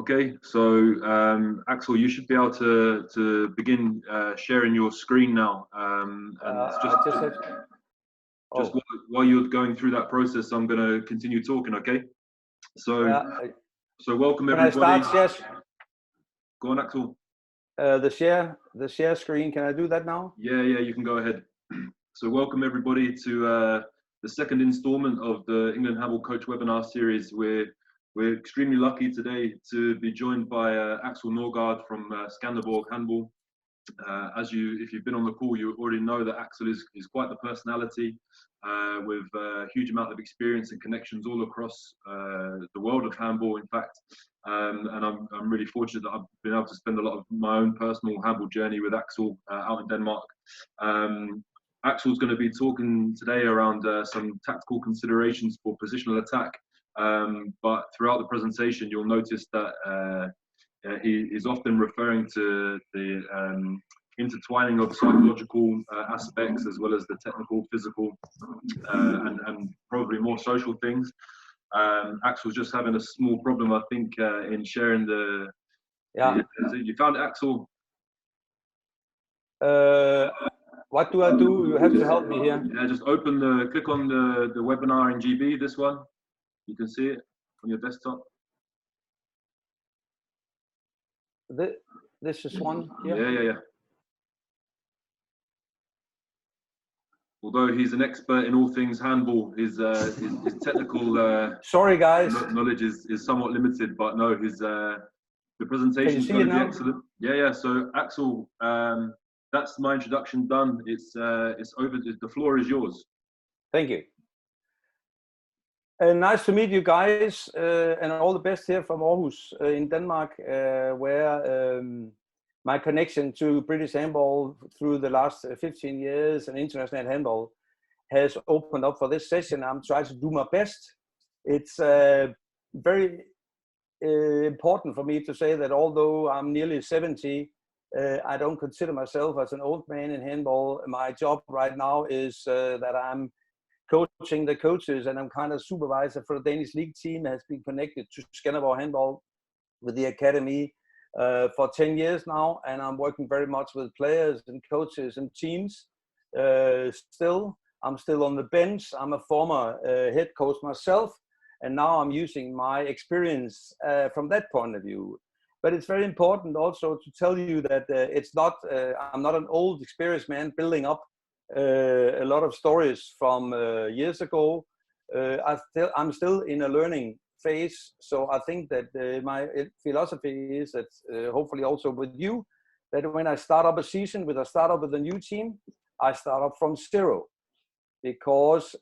Okay, so Aksel, you should be able to begin sharing your screen now. And just while you're going through that process, I'm going to continue talking. Okay. So so welcome everybody. Can I start? Yes. Go on, Aksel. The share screen. Can I do that now? Yeah, you can go ahead. So welcome everybody to the second installment of the England Handball Coach webinar series. We're extremely lucky today to be joined by Aksel Nørgaard from Skanderborg Handball. If you've been on the call, you already know that Aksel is quite the personality with a huge amount of experience and connections all across the world of handball, in fact. And I'm really fortunate that I've been able to spend a lot of my own personal handball journey with Aksel out in Denmark. Aksel's going to be talking today around some tactical considerations for positional attack. But throughout the presentation, you'll notice that he is often referring to the intertwining of psychological aspects as well as the technical, physical, and probably more social things. Aksel's just having a small problem, I think, in sharing the. Yeah. You found it, Aksel? What do I do? You have to help me here. Yeah, just click on the webinar in GB. This one, you can see it on your desktop. This is one. Yeah. Although he's an expert in all things handball, his technical sorry guys knowledge is somewhat limited. But no, the presentation is going to be excellent. Yeah. So Aksel, that's my introduction done. It's over. The floor is yours. Thank you. Nice to meet you guys, and all the best here from Aarhus in Denmark, where my connection to British handball through the last 15 years and international handball has opened up for this session. I'm trying to do my best. It's very important for me to say that although I'm nearly 70, I don't consider myself as an old man in handball. My job right now is that I'm coaching the coaches, and I'm kind of supervisor for the Danish league team. Has been connected to Skanderborg Handball with the academy for 10 years now, and I'm working very much with players and coaches and teams. I'm still on the bench. I'm a former head coach myself, and now I'm using my experience from that point of view. But it's very important also to tell you that I'm not an old experienced man building up a lot of stories from years ago. I'm still in a learning phase, so I think that my philosophy is that hopefully also with you, that when I start up a season, with a new team, I start up from zero, because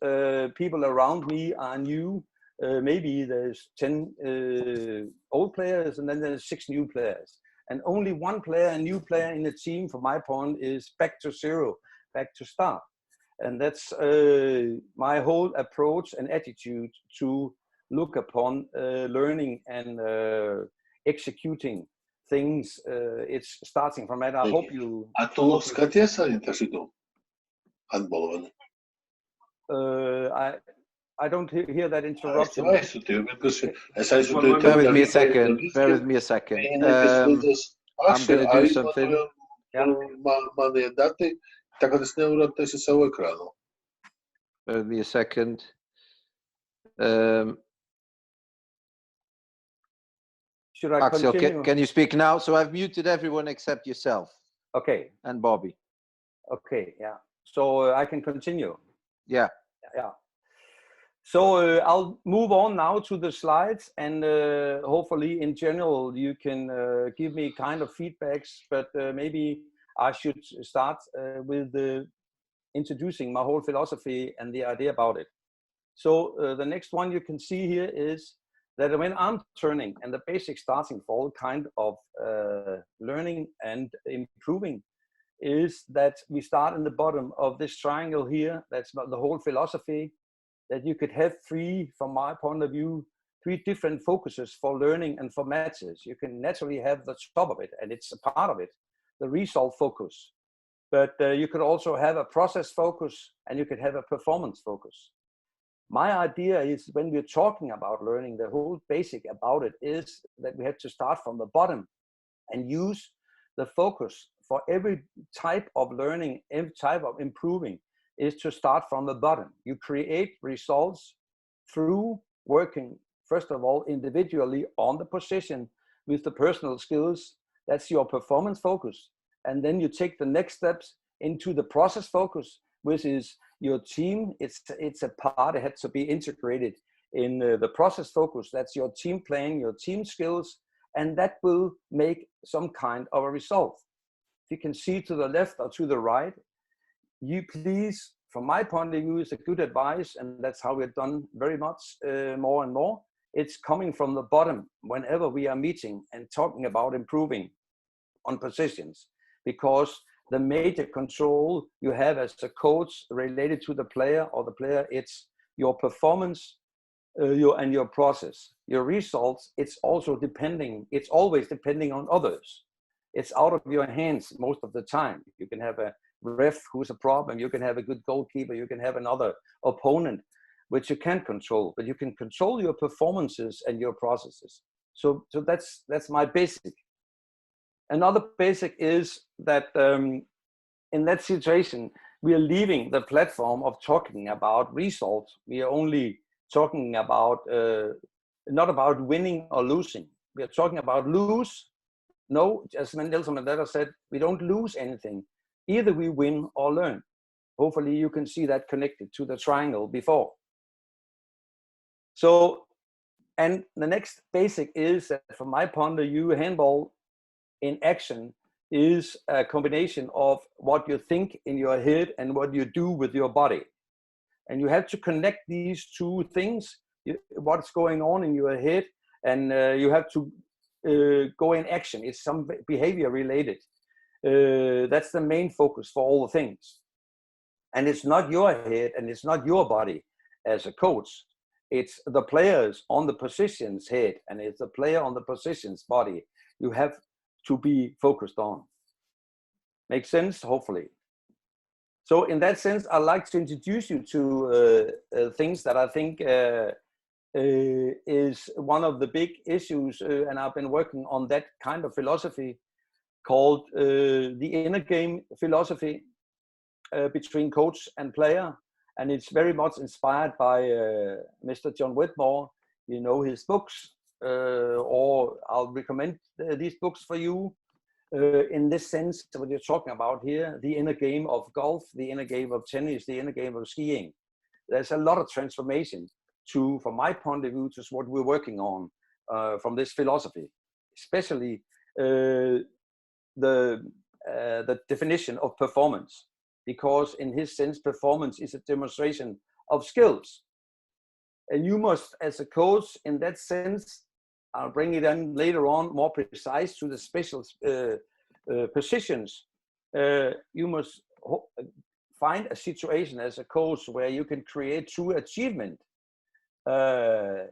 people around me are new. Maybe there's 10 old players, and then there's 6 new players, and only one player, a new player in the team, from my point, is back to zero, back to start. And that's my whole approach and attitude to look upon learning and executing things. It's starting from that. I hope you. I don't hear that interruption. Bear with me a second. I'm going to do something. Bear with me a second. Should I Aksel, continue? can you speak now? So I've muted everyone except yourself. Okay. And Bobby. Okay, yeah. So I can continue. Yeah. So I'll move on now to the slides, and hopefully in general you can give me kind of feedbacks, but maybe I should start with introducing my whole philosophy and the idea about it. So the next one you can see here is that when I'm turning, and the basic starting for all kind of learning and improving, is that we start in the bottom of this triangle here. That's the whole philosophy, that you could have from my point of view, 3 different focuses for learning and for matches. You can naturally have the top of it, and it's a part of it, the result focus. But you could also have a process focus, and you could have a performance focus. My idea is when we're talking about learning, the whole basic about it is that we have to start from the bottom and use the focus for every type of learning, every type of improving is to start from the bottom. You create results through working, first of all, individually on the position with the personal skills. That's your performance focus. And then you take the next steps into the process focus, which is your team. It's a part that has to be integrated in the process focus. That's your team playing, your team skills, and that will make some kind of a result. If you can see to the left or to the right, you please, from my point of view, is a good advice, and that's how we've done very much more and more. It's coming from the bottom whenever we are meeting and talking about improving on positions, because the major control you have as a coach related to the player or the player, it's your performance and your process. Your results, it's also depending, it's always depending on others. It's out of your hands most of the time. You can have a ref who's a problem, you can have a good goalkeeper, you can have another opponent, which you can't control, but you can control your performances and your processes. So that's my basic. Another basic is that in that situation, we are leaving the platform of talking about results. We are only talking about, not about winning or losing. We are talking about lose. No, as Nelson Mandela said, we don't lose anything. Either we win or learn. Hopefully you can see that connected to the triangle before. So, and the next basic is that from my point of view, handball in action is a combination of what you think in your head and what you do with your body. And you have to connect these two things, what's going on in your head, and you have to go in action. It's some behavior related. That's the main focus for all the things. And it's not your head and it's not your body as a coach. It's the players on the position's head and it's the player on the position's body you have to be focused on. Makes sense, hopefully. So in that sense, I'd like to introduce you to things that I think is one of the big issues, and I've been working on that kind of philosophy called the inner game philosophy between coach and player. And it's very much inspired by Mr. John Whitmore. You know his books, or I'll recommend these books for you. In this sense, what you're talking about here, the inner game of golf, the inner game of tennis, the inner game of skiing. There's a lot of transformation to, from my point of view, to what we're working on from this philosophy, especially the definition of performance, because in his sense, performance is a demonstration of skills. And you must, as a coach, in that sense, I'll bring it in later on, more precise to the special positions. You must find a situation as a coach where you can create true achievement. And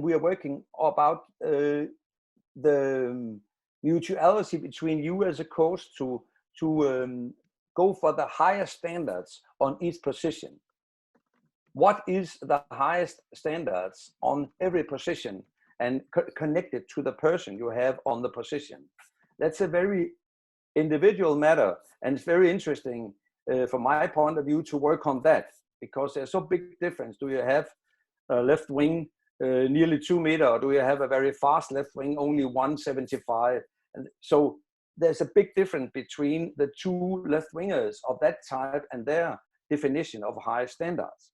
we are working about the mutuality between you as a coach to go for the higher standards on each position. What is the highest standards on every position and connected to the person you have on the position? That's a very individual matter, and it's very interesting from my point of view to work on that, because there's so big difference. Do you have a left wing nearly 2 meters, or do you have a very fast left wing only 175? And so there's a big difference between the two left wingers of that type and their definition of high standards.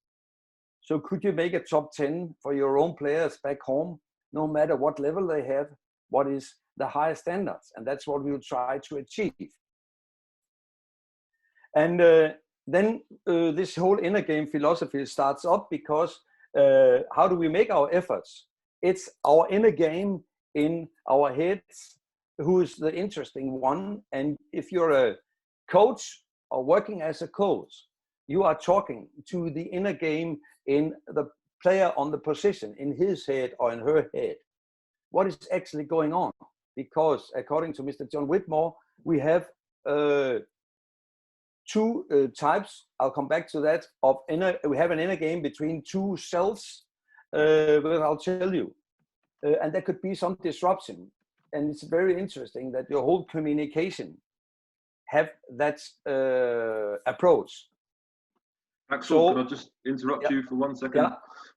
So could you make a top 10 for your own players back home, no matter what level they have? What is the highest standards? And that's what we will try to achieve. And then this whole inner game philosophy starts up because how do we make our efforts? It's our inner game in our heads who is the interesting one. And if you're a coach or working as a coach, you are talking to the inner game in the player on the position, in his head or in her head. What is actually going on? Because according to Mr. John Whitmore, we have two types. I'll come back to that. We have an inner game between two selves, but I'll tell you. And there could be some disruption. And it's very interesting that your whole communication have that approach. Axel, can I just interrupt you for 1 second? Yeah.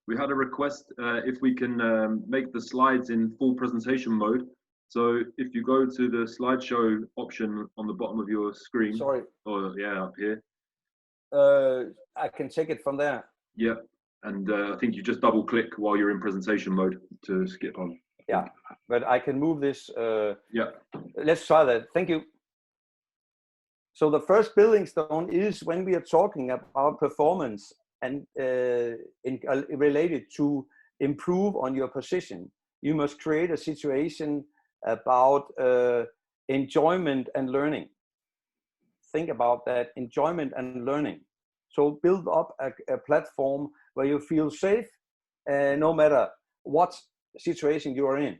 We had a request if we can make the slides in full presentation mode. So if you go to the slideshow option on the bottom of your screen. Sorry. Or yeah, up here. I can take it from there. Yeah, and I think you just double click while you're in presentation mode to skip on. Yeah, but I can move this. Yeah. Let's try that. Thank you. So the first building stone is when we are talking about performance and related to improve on your position. You must create a situation about enjoyment and learning. Think about that, enjoyment and learning. So build up a platform where you feel safe no matter what situation you are in.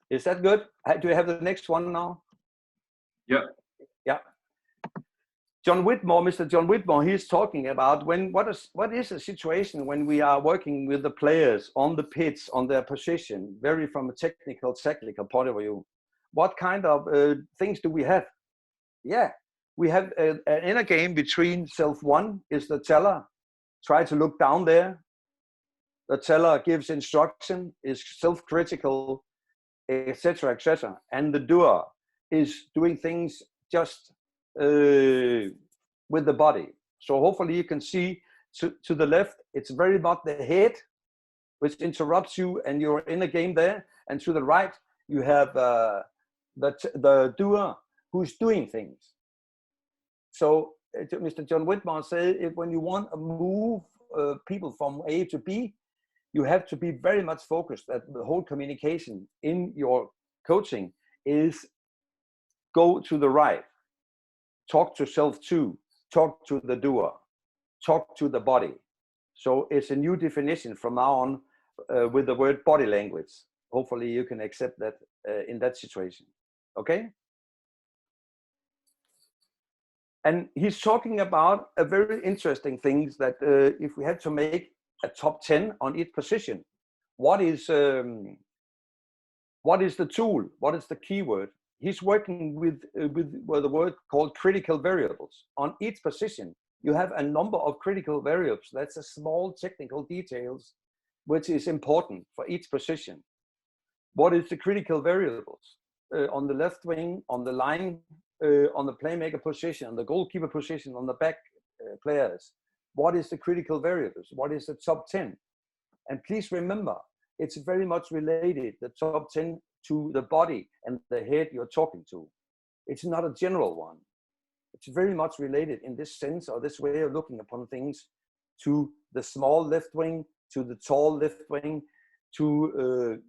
Is that good? Do you have the next one now? Yeah. Yeah. John Whitmore, Mr. John Whitmore, he's talking about what is a situation when we are working with the players on the pitch, on their position, very from a technical point of view. What kind of things do we have? Yeah, we have an inner game between self one is the teller, try to look down there. The teller gives instruction, is self-critical, etc., etc. And the doer is doing things just with the body. So hopefully you can see to the left, it's very much the head which interrupts you and you're in a game there. And to the right, you have the doer who's doing things. So Mr. John Whitmore said, when you want to move people from A to B, you have to be very much focused that the whole communication in your coaching is go to the right, talk to self two, talk to the doer, talk to the body. So it's a new definition from now on with the word body language. Hopefully you can accept that in that situation. Okay? And he's talking about a very interesting things that if we had to make a top 10 on each position, what is the tool? What is the keyword? He's working with the word called critical variables. On each position, you have a number of critical variables. That's a small technical details, which is important for each position. What is the critical variables? On the left wing, on the line, on the playmaker position, on the goalkeeper position, on the back players. What is the critical variables? What is the top 10? And please remember, it's very much related, the top 10, to the body and the head you're talking to. It's not a general one. It's very much related in this sense or this way of looking upon things to the small left wing, to the tall left wing, to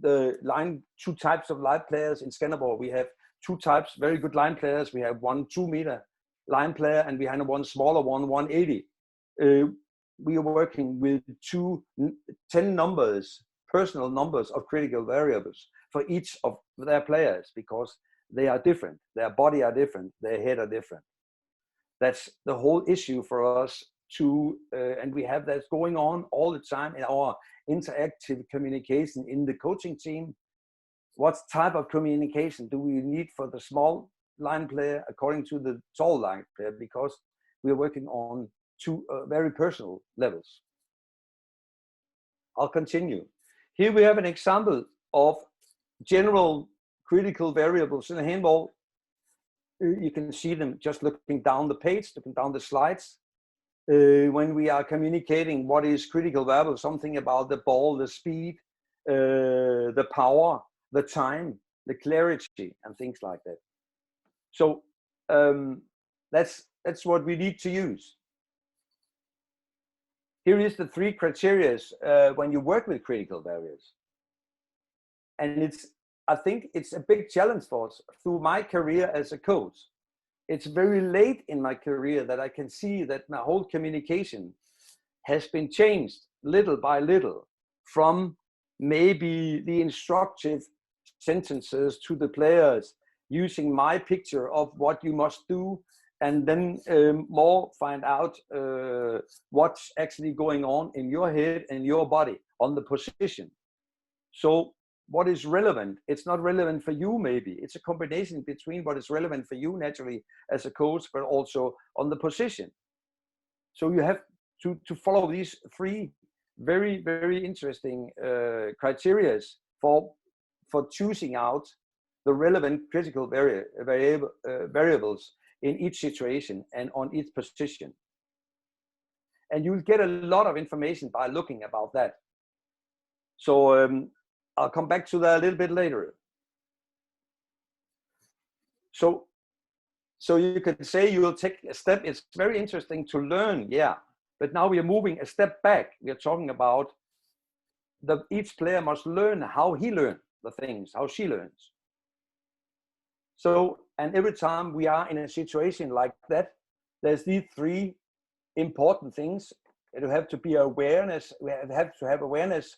the line, two types of line players. In Skanderborg, we have two types, very good line players. We have one 2-meter line player and we have one smaller one, 180. We are working with 10 numbers, personal numbers of critical variables for each of their players because they are different. Their body are different. Their head are different. That's the whole issue for us to, and we have that going on all the time in our interactive communication in the coaching team. What type of communication do we need for the small line player according to the tall line player? Because we are working on two very personal levels. I'll continue. Here we have an example of general critical variables in a handball. You can see them just looking down the page, looking down the slides. When we are communicating what is critical variable, something about the ball, the speed, the power, the time, the clarity, and things like that. So that's what we need to use. Here is the 3 criteria when you work with critical variables. And I think it's a big challenge for us through my career as a coach. It's very late in my career that I can see that my whole communication has been changed little by little from maybe the instructive sentences to the players using my picture of what you must do and then more find out what's actually going on in your head and your body on the position. So what is relevant? It's not relevant for you, maybe. It's a combination between what is relevant for you naturally as a coach, but also on the position. So you have to follow these three very, very interesting criteria for choosing out the relevant critical variables in each situation and on each position. And you'll get a lot of information by looking about that. So I'll come back to that a little bit later. So you could say you will take a step. It's very interesting to learn, yeah. But now we are moving a step back. We are talking about each player must learn how he learns the things, how she learns. So, and every time we are in a situation like that, there's these three important things. You have to be awareness. We have to have awareness.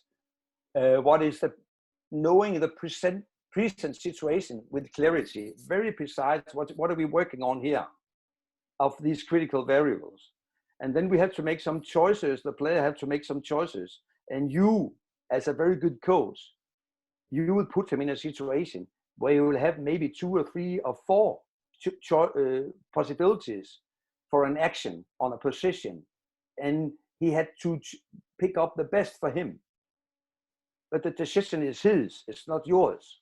What is the knowing the present situation with clarity, very precise. What are we working on here of these critical variables? And then we have to make some choices. The player have to make some choices. And you, as a very good coach, you will put him in a situation where you will have maybe 2 or 3 or 4 possibilities for an action on a position. And he had to pick up the best for him. But the decision is his, it's not yours.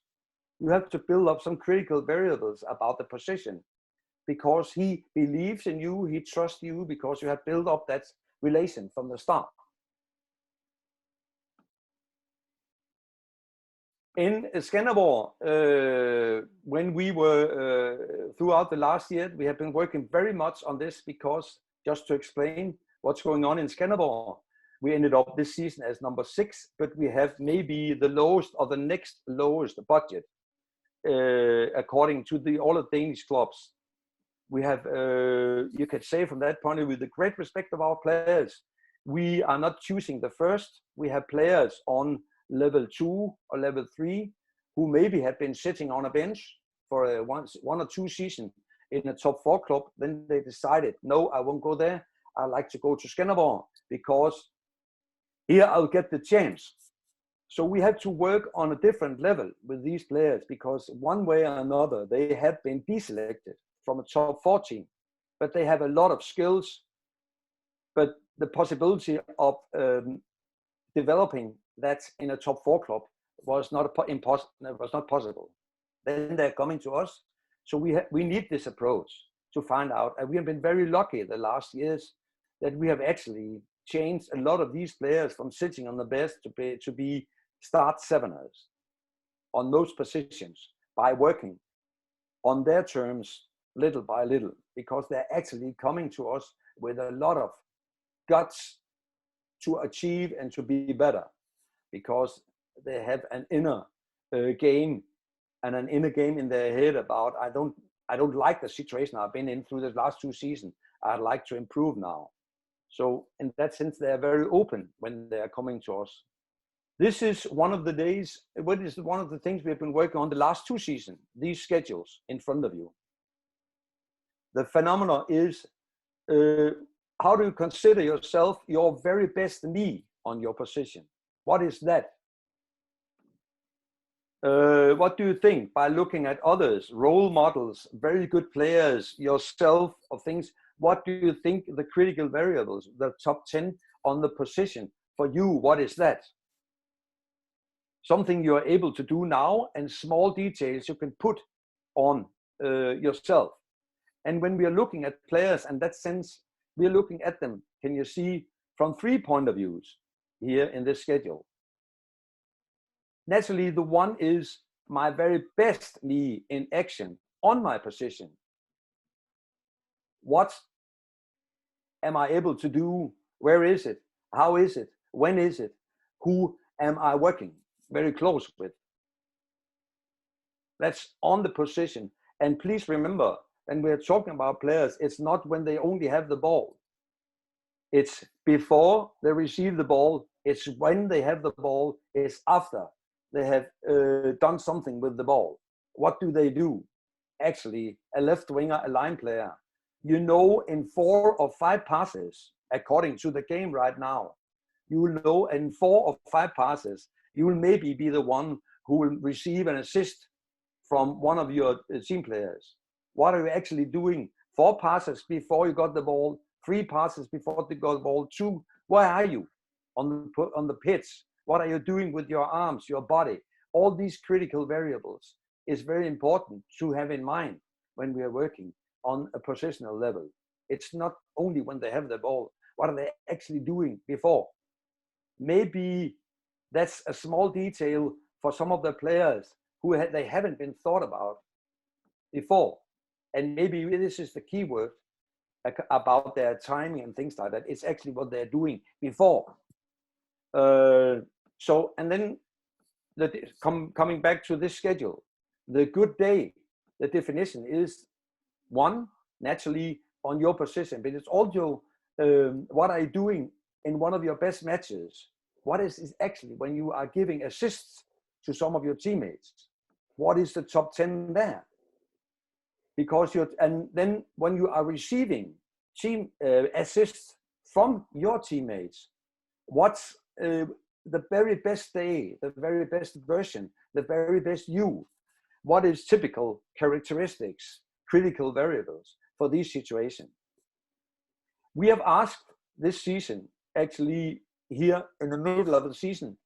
You have to build up some critical variables about the position because he believes in you, he trusts you because you have built up that relation from the start. In Skanderborg, when we were throughout the last year, we have been working very much on this because just to explain what's going on in Skanderborg, we ended up this season as number 6, but we have maybe the lowest or the next lowest budget according to all the Danish clubs. We have, you could say from that point of view, the great respect of our players. We are not choosing the first. We have players on level 2 or level 3 who maybe have been sitting on a bench for 1 or 2 seasons in a top 4 club. Then they decided, no, I won't go there. I like to go to Skanderborg because here I'll get the chance. So we have to work on a different level with these players because one way or another, they have been deselected from a top 4 team, but they have a lot of skills. But the possibility of developing that in a top 4 club was not possible. Then they're coming to us. So we need this approach to find out. And we have been very lucky the last years that we have actually changed a lot of these players from sitting on the bench to be start 7ers on most positions by working on their terms little by little, because they're actually coming to us with a lot of guts to achieve and to be better, because they have an inner game and an inner game in their head about I don't like the situation I've been in through the last 2 seasons. I'd like to improve now. So in that sense, they are very open when they are coming to us. This is one of the days, what is one of the things we have been working on the last 2 seasons, these schedules in front of you. The phenomenon is, how do you consider yourself your very best me on your position? What is that? What do you think by looking at others, role models, very good players, yourself, or things? What do you think the critical variables, the top 10 on the position for you? What is that? Something you are able to do now, and small details you can put on yourself. And when we are looking at players in that sense, we are looking at them, can you see, from 3 point of views here in this schedule. Naturally, the one is my very best me in action on my position. What am I able to do? Where is it? How is it? When is it? Who am I working very close with? That's on the position. And please remember, when we're talking about players, it's not when they only have the ball. It's before they receive the ball. It's when they have the ball. It's after they have done something with the ball. What do they do? Actually, a left winger, a line player, you know in 4 or 5 passes, according to the game right now, you will know in 4 or 5 passes, you will maybe be the one who will receive an assist from one of your team players. What are you actually doing? 4 passes before you got the ball, 3 passes before you got the ball, 2. Where are you on the pitch? What are you doing with your arms, your body? All these critical variables is very important to have in mind when we are working on a positional level. It's not only when they have the ball, what are they actually doing before? Maybe that's a small detail for some of the players who they haven't been thought about before. And maybe this is the key word about their timing and things like that. It's actually what they're doing before. And then coming back to this schedule, the good day, the definition is 1, naturally on your position, but it's also what are you doing in one of your best matches? What is actually when you are giving assists to some of your teammates? What is the top 10 there? Because and then when you are receiving team assists from your teammates, what's the very best day, the very best version, the very best you? What is typical characteristics, critical variables for these situations? We have asked this season, actually here in the middle of the season,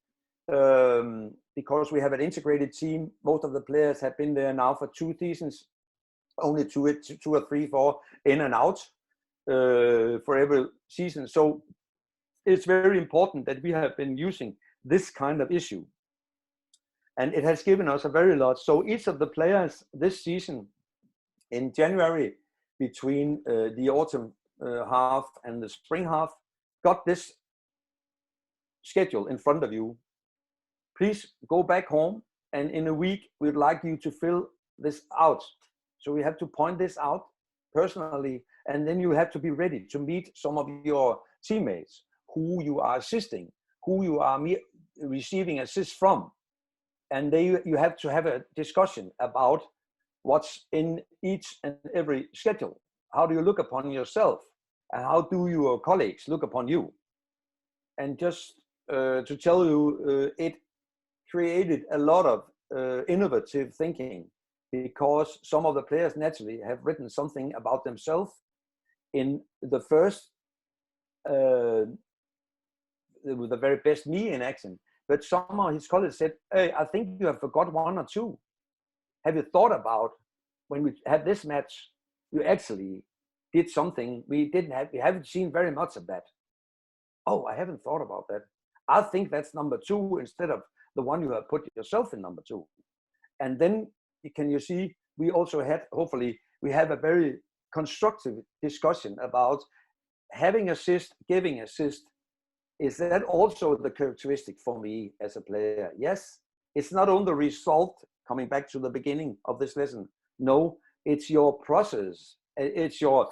because we have an integrated team. Most of the players have been there now for 2 seasons, only 2 or 3, 4 in and out for every season. So it's very important that we have been using this kind of issue. And it has given us a very lot. So each of the players this season in January, between the autumn half and the spring half, got this schedule in front of you. Please go back home, and in a week, we'd like you to fill this out. So we have to point this out personally, and then you have to be ready to meet some of your teammates who you are assisting, who you are receiving assists from. And you have to have a discussion about what's in each and every schedule. How do you look upon yourself? And how do your colleagues look upon you? And just to tell you, it created a lot of innovative thinking, because some of the players naturally have written something about themselves in the first, with the very best me in action. But some of his colleagues said, hey, I think you have forgot 1 or 2. Have you thought about when we had this match, you actually did something we haven't seen very much of that. Oh, I haven't thought about that. I think that's number 2 instead of the one you have put yourself in number 2. And then can you see, we also had, hopefully, we have a very constructive discussion about having assist, giving assist. Is that also the characteristic for me as a player? Yes, it's not only the result, coming back to the beginning of this lesson. No, it's your process. It's your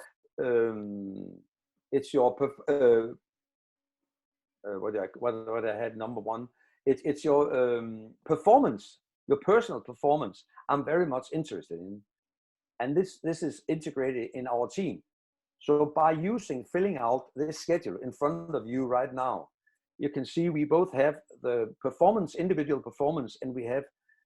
what I had number 1. It's your performance, your personal performance. I'm very much interested in, and this is integrated in our team. So by filling out this schedule in front of you right now, you can see we both have the performance, individual performance, and we have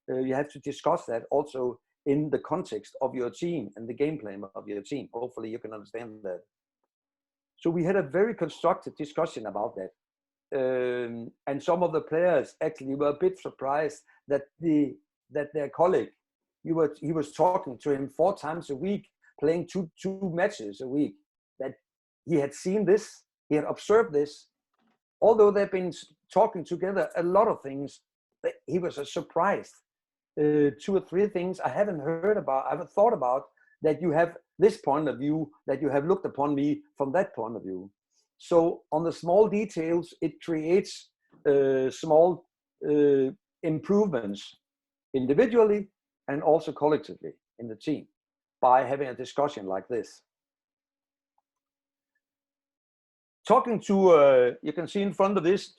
you have to discuss that also in the context of your team and the game plan of your team. Hopefully you can understand that. So we had a very constructive discussion about that. And some of the players actually were a bit surprised that their colleague, he was talking to him 4 times a week, playing two matches a week, that he had seen this, he had observed this. Although they've been talking together a lot of things, he was surprised. 2 or 3 things I haven't heard about, I haven't thought about, that you have this point of view, that you have looked upon me from that point of view. So on the small details, it creates small improvements individually and also collectively in the team by having a discussion like this. Talking to, you can see in front of this,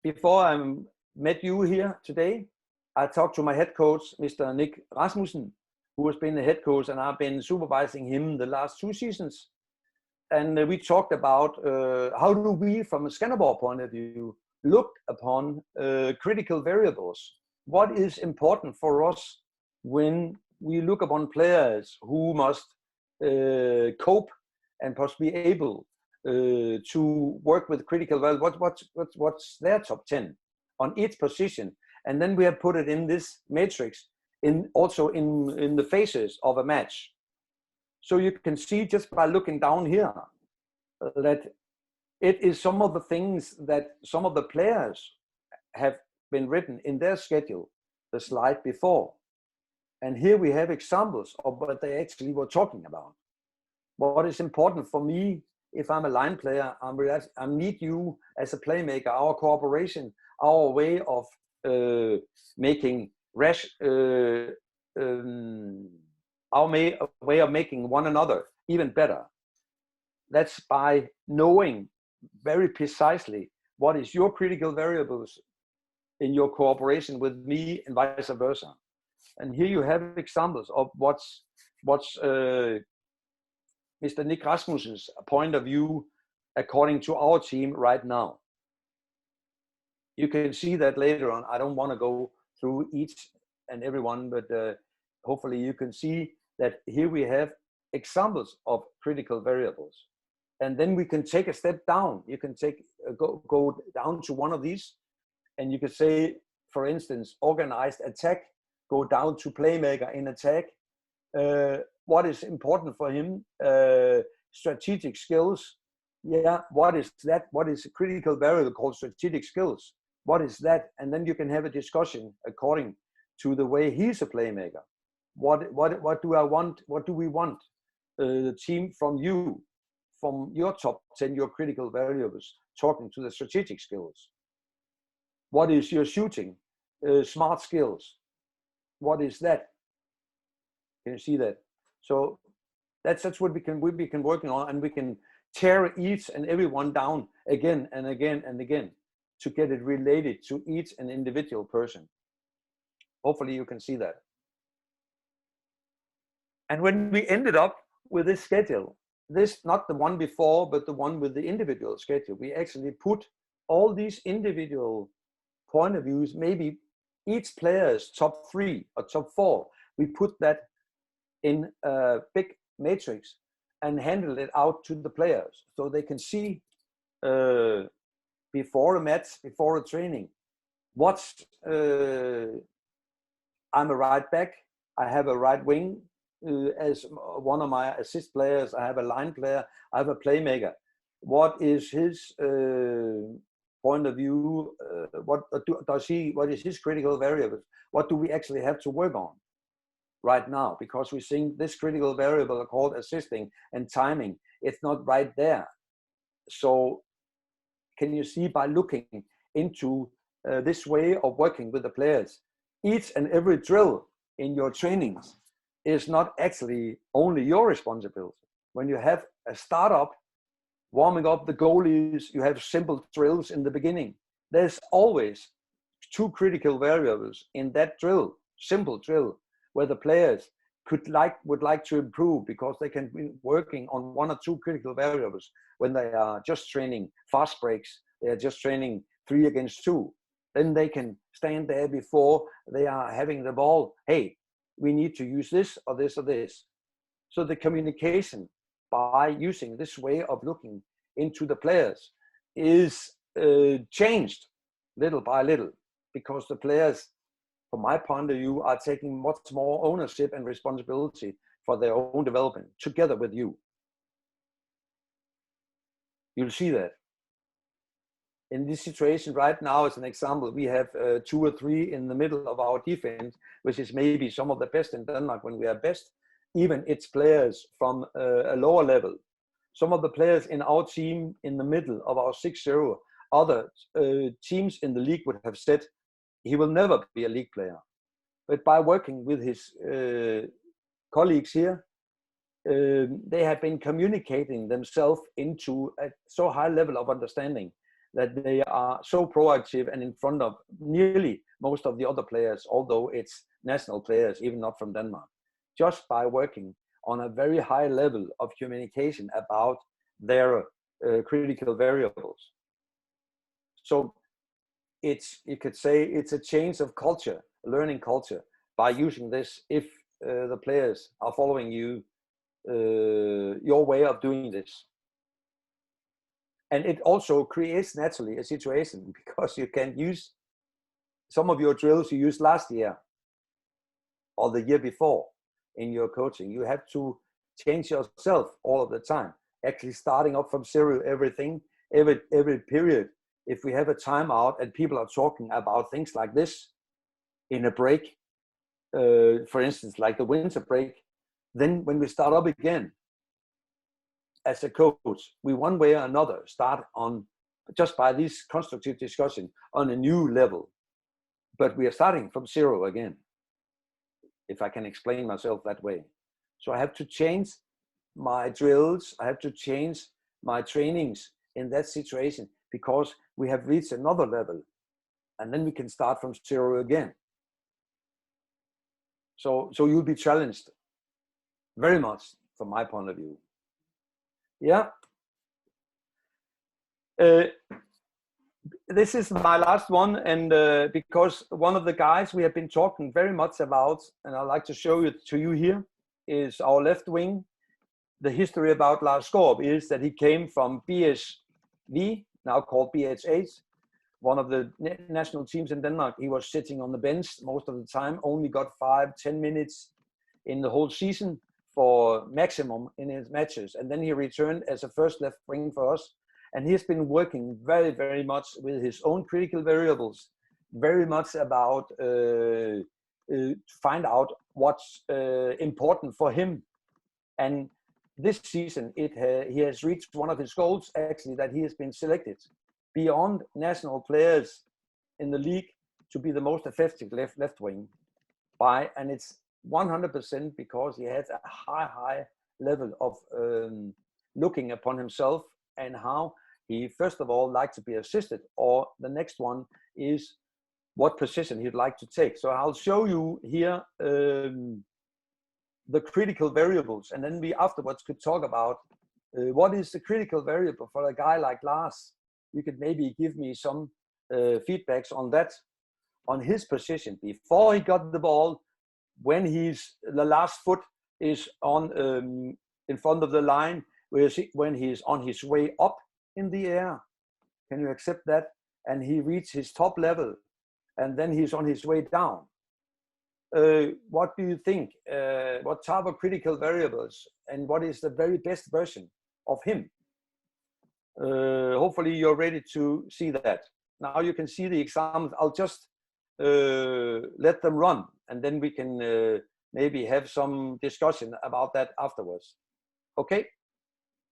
before I met you here today, I talked to my head coach, Mr. Nick Rasmussen, who has been the head coach, and I've been supervising him the last 2 seasons. And we talked about how do we, from a Skanderborg point of view, look upon critical variables. What is important for us when we look upon players who must cope and must be able to work with critical values? What's their top 10 on each position? And then we have put it in this matrix, also in the phases of a match. So you can see just by looking down here that it is some of the things that some of the players have been written in their schedule, the slide before. And here we have examples of what they actually were talking about. What is important for me, if I'm a line player, I need you as a playmaker, our cooperation, our way of making rash, our way of making one another even better. That's by knowing very precisely what is your critical variables in your cooperation with me and vice versa. And here you have examples of what's Mr. Nick Rasmussen's point of view according to our team right now. You can see that later on. I don't want to go through each and every one, but hopefully you can see that here we have examples of critical variables. And then we can take a step down. You can go down to one of these, and you could say, for instance, organized attack, go down to playmaker in attack. What is important for him? Strategic skills. Yeah, what is that? What is a critical variable called strategic skills? What is that? And then you can have a discussion according to the way he's a playmaker. What do I want? What do we want? The team from you, from your top 10, your critical variables, talking to the strategic skills. What is your shooting? Smart skills. What is that? Can you see that? So that's what we can working on, and we can tear each and every one down again and again and again to get it related to each and individual person. Hopefully you can see that. And when we ended up with this schedule, this not the one before, but the one with the individual schedule, we actually put all these individual point of views, maybe each player's top 3 or top 4, we put that in a big matrix and handle it out to the players so they can see before a match, before a training, what's I'm a right back, I have a right wing as one of my assist players, I have a line player, I have a playmaker. What is his point of view? What is his critical variables? What do we actually have to work on right now? Because we think this critical variable are called assisting and timing. It's not right there. So can you see by looking into this way of working with the players, each and every drill in your trainings is not actually only your responsibility. When you have a startup, warming up the goalies, you have simple drills in the beginning. There's always 2 critical variables in that drill, simple drill, where the players would like to improve because they can be working on 1 or 2 critical variables when they are just training fast breaks, they are just training 3 against 2. Then they can stand there before they are having the ball. Hey, we need to use this or this or this. So the communication by using this way of looking into the players is changed little by little, because the players, from my point of view, are taking much more ownership and responsibility for their own development together with you. You'll see that. In this situation right now, as an example, we have 2 or 3 in the middle of our defense, which is maybe some of the best in Denmark when we are best. Even it's players from a lower level. Some of the players in our team in the middle of our 6-0, other teams in the league would have said he will never be a league player. But by working with his colleagues here, they have been communicating themselves into a so high level of understanding that they are so proactive and in front of nearly most of the other players, although it's national players, even not from Denmark. just by working on a very high level of communication about their critical variables. So you could say it's a change of culture, learning culture, by using this if the players are following you, your way of doing this. And it also creates naturally a situation, because you can use some of your drills you used last year or the year before in your coaching. You have to change yourself all of the time, actually starting up from zero, every period. If we have a timeout and people are talking about things like this in a break, for instance, like the winter break, then when we start up again, as a coach, we one way or another start on, just by this constructive discussion, on a new level. But we are starting from zero again, if I can explain myself that way. So I have to change my drills, I have to change my trainings in that situation, because we have reached another level, and then we can start from zero again. So you'll be challenged very much from my point of view. Yeah. This is my last one, and because one of the guys we have been talking very much about, and I'd like to show it to you here, is our left wing. The history about Lars Skorp is that he came from BSV, now called BHH, one of the national teams in Denmark. He was sitting on the bench most of the time, only got 5-10 minutes in the whole season for maximum in his matches. And then he returned as a first left wing for us. And he's been working very, very much with his own critical variables, very much about find out what's important for him. And this season, he has reached one of his goals, actually, that he has been selected beyond national players in the league to be the most effective left wing and it's 100% because he has a high level of looking upon himself and how he first of all likes to be assisted, or the next one is what position he'd like to take. So I'll show you here the critical variables, and then we afterwards could talk about what is the critical variable for a guy like Lars. You could maybe give me some feedbacks on that, on his position before he got the ball, when the last foot is on in front of the line, when he's on his way up in the air. Can you accept that? And he reached his top level, and then he's on his way down. What do you think? What type of critical variables, and what is the very best version of him? Hopefully you're ready to see that. Now you can see the examples. I'll just let them run, and then we can maybe have some discussion about that afterwards. Okay,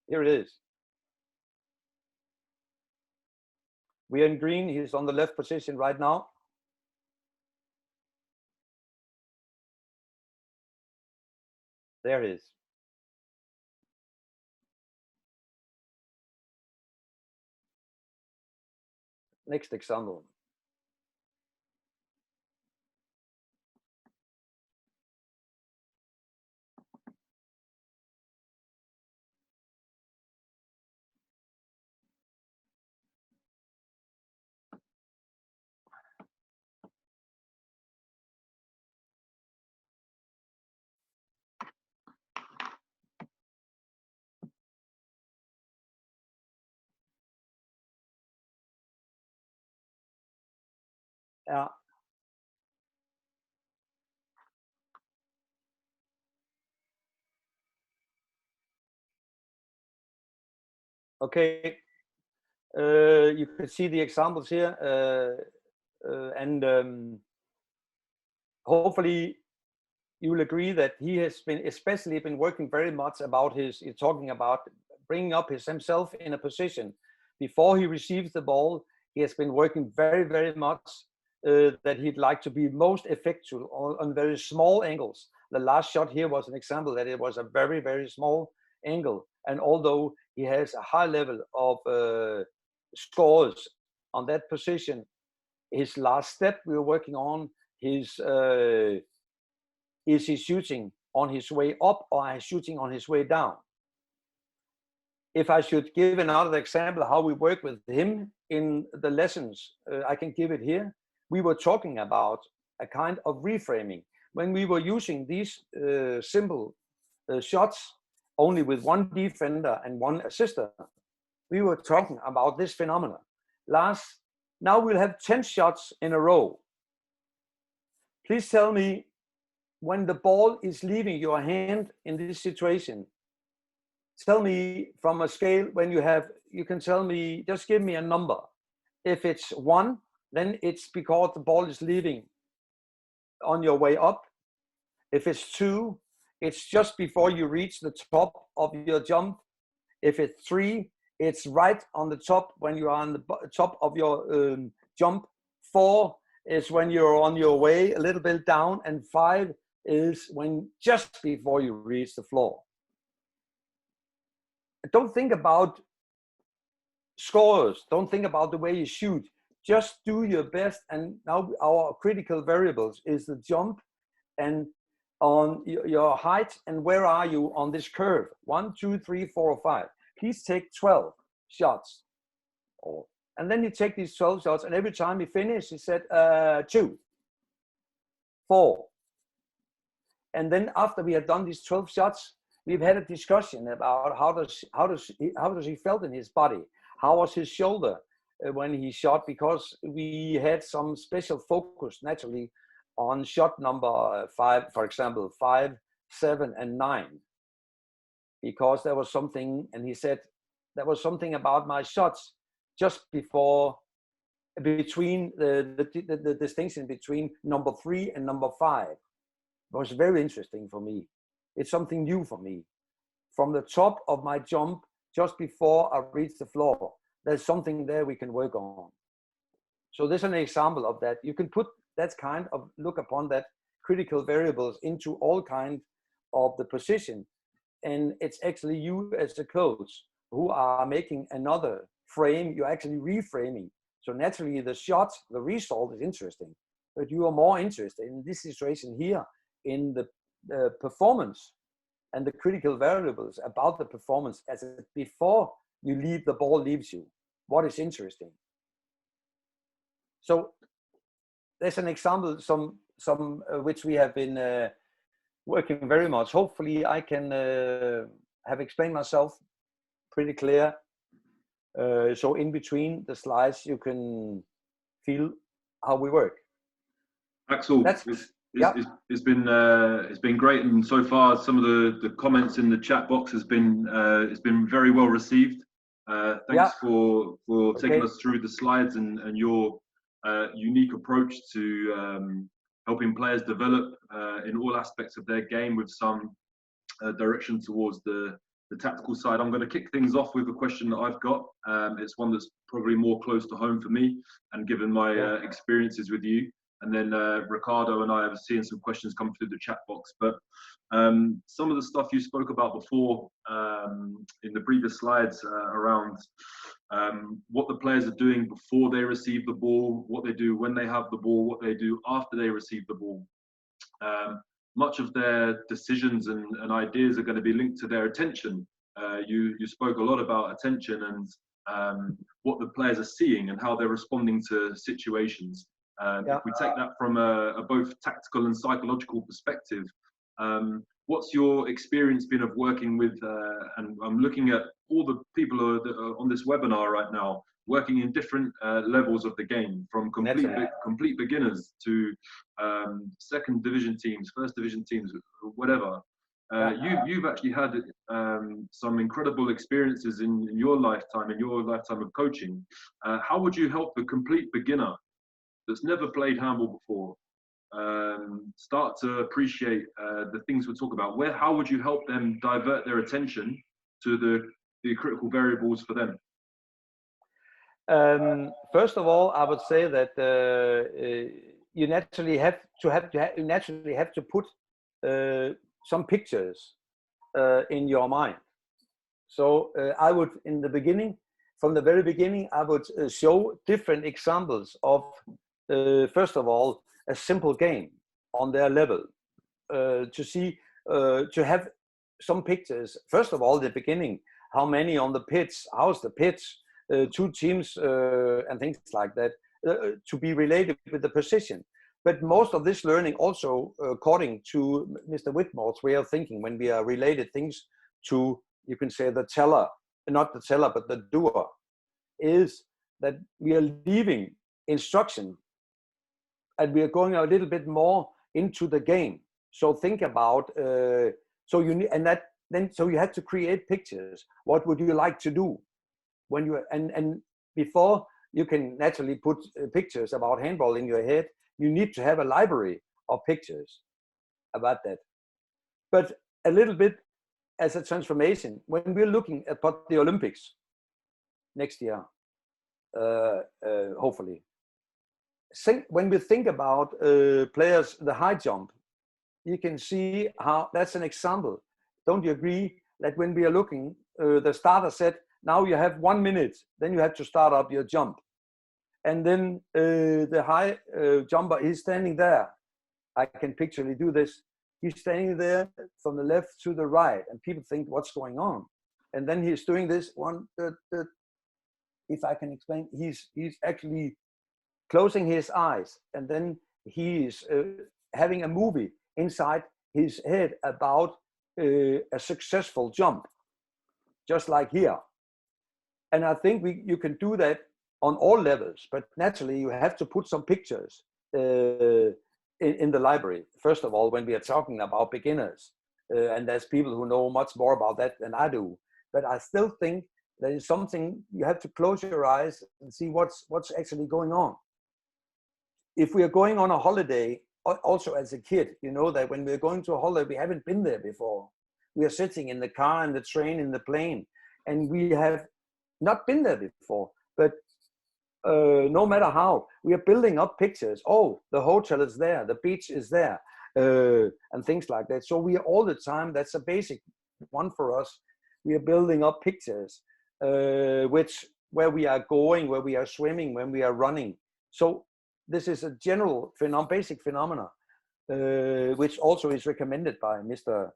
here it is. We are in green. He's on the left position right now. There it is. Next example. Yeah. Okay. You can see the examples here, and hopefully you will agree that he has especially been working very much about talking about bringing up himself in a position before he receives the ball. He has been working very, very much that he'd like to be most effective on very small angles. The last shot here was an example that it was a very, very small angle. And although he has a high level of scores on that position, his last step we were working on is his shooting on his way up or he's shooting on his way down. If I should give another example how we work with him in the lessons, I can give it here. We were talking about a kind of reframing. When we were using these simple shots only with one defender and one assister, we were talking about this phenomenon. Lars, now we'll have 10 shots in a row. Please tell me when the ball is leaving your hand in this situation. Tell me from a scale when you can tell me, just give me a number. If it's 1, then it's because the ball is leaving on your way up. If it's 2, it's just before you reach the top of your jump. If it's 3, it's right on the top when you are on the top of your jump. 4 is when you're on your way a little bit down, and 5 is when just before you reach the floor. Don't think about scores. Don't think about the way you shoot. Just do your best. And now our critical variables is the jump and on your height and where are you on this curve. 1, 2, 3, 4, or 5. Please take 12 shots. And then you take these 12 shots, and every time you finish, you said 2, 4. And then after we had done these 12 shots, we've had a discussion about how does he felt in his body? How was his shoulder when he shot? Because we had some special focus naturally on shot number 5, for example, 5, 7, and 9, because there was something, and he said there was something about my shots just between the distinction between number 3 and number 5 was very interesting for me. It's something new for me. From the top of my jump, just before I reach the floor, there's something there we can work on. So there's an example of that. You can put that kind of look upon that critical variables into all kinds of the position. And it's actually you as a coach who are making another frame. You're actually reframing. So naturally the shot, the result is interesting, but you are more interested in this situation here in the performance and the critical variables about the performance as before you leave, the ball leaves you. What is interesting? So there's an example, some which we have been working very much. Hopefully I can have explained myself pretty clear. So in between the slides, you can feel how we work. Axel, it's been great, and so far some of the comments in the chat box has been it's been very well received. Thanks for taking us through the slides and your unique approach to helping players develop in all aspects of their game with some direction towards the tactical side. I'm going to kick things off with a question that I've got. It's one that's probably more close to home for me, and given my experiences with you. And then Ricardo and I have seen some questions come through the chat box. But some of the stuff you spoke about before in the previous slides around what the players are doing before they receive the ball, what they do when they have the ball, what they do after they receive the ball. Much of their decisions and ideas are going to be linked to their attention. You spoke a lot about attention and what the players are seeing and how they're responding to situations. If we take that from a both tactical and psychological perspective, what's your experience been of working with, and I'm looking at all the people that are on this webinar right now, working in different levels of the game, from complete beginners to second division teams, first division teams, whatever. You've actually had some incredible experiences in your lifetime of coaching. How would you help the complete beginner that's never played handball before start to appreciate the things we talk about? How would you help them divert their attention to the critical variables for them? First of all, I would say that you naturally have to put some pictures in your mind. So I would, from the very beginning, I would show different examples of, first of all, a simple game on their level, to see to have some pictures. First of all, the beginning, how many on the pitch, how's the pitch, 2 teams and things like that, to be related with the position. But most of this learning also, according to Mr. Whitmore's way of thinking, when we are related things to, you can say, the teller, not the teller, but the doer, is that we are leaving instruction and we are going a little bit more into the game. So think about, so you need, and that then, so you have to create pictures. What would you like to do when you, and before you can naturally put pictures about handball in your head, you need to have a library of pictures about that. But a little bit as a transformation, when we're looking at the Olympics next year, hopefully, when we think about players, the high jump, you can see how that's an example. Don't you agree that when we are looking, the starter said, now you have 1 minute, then you have to start up your jump. And then the high jumper is standing there. I can picturally do this. He's standing there from the left to the right, and people think, what's going on? And then he's doing this one, if I can explain, he's actually closing his eyes, and then he's having a movie inside his head about a successful jump, just like here. And I think you can do that on all levels, but naturally you have to put some pictures in the library. First of all, when we are talking about beginners, and there's people who know much more about that than I do, but I still think there is something you have to close your eyes and see what's actually going on. If we are going on a holiday, also as a kid, you know that when we're going to a holiday, we haven't been there before. We are sitting in the car, in the train, in the plane, and we have not been there before. But no matter how, we are building up pictures. Oh, the hotel is there, the beach is there, and things like that. So we are all the time, that's a basic one for us. We are building up pictures, where we are going, where we are swimming, when we are running. So this is a general basic phenomena, which also is recommended by Mr.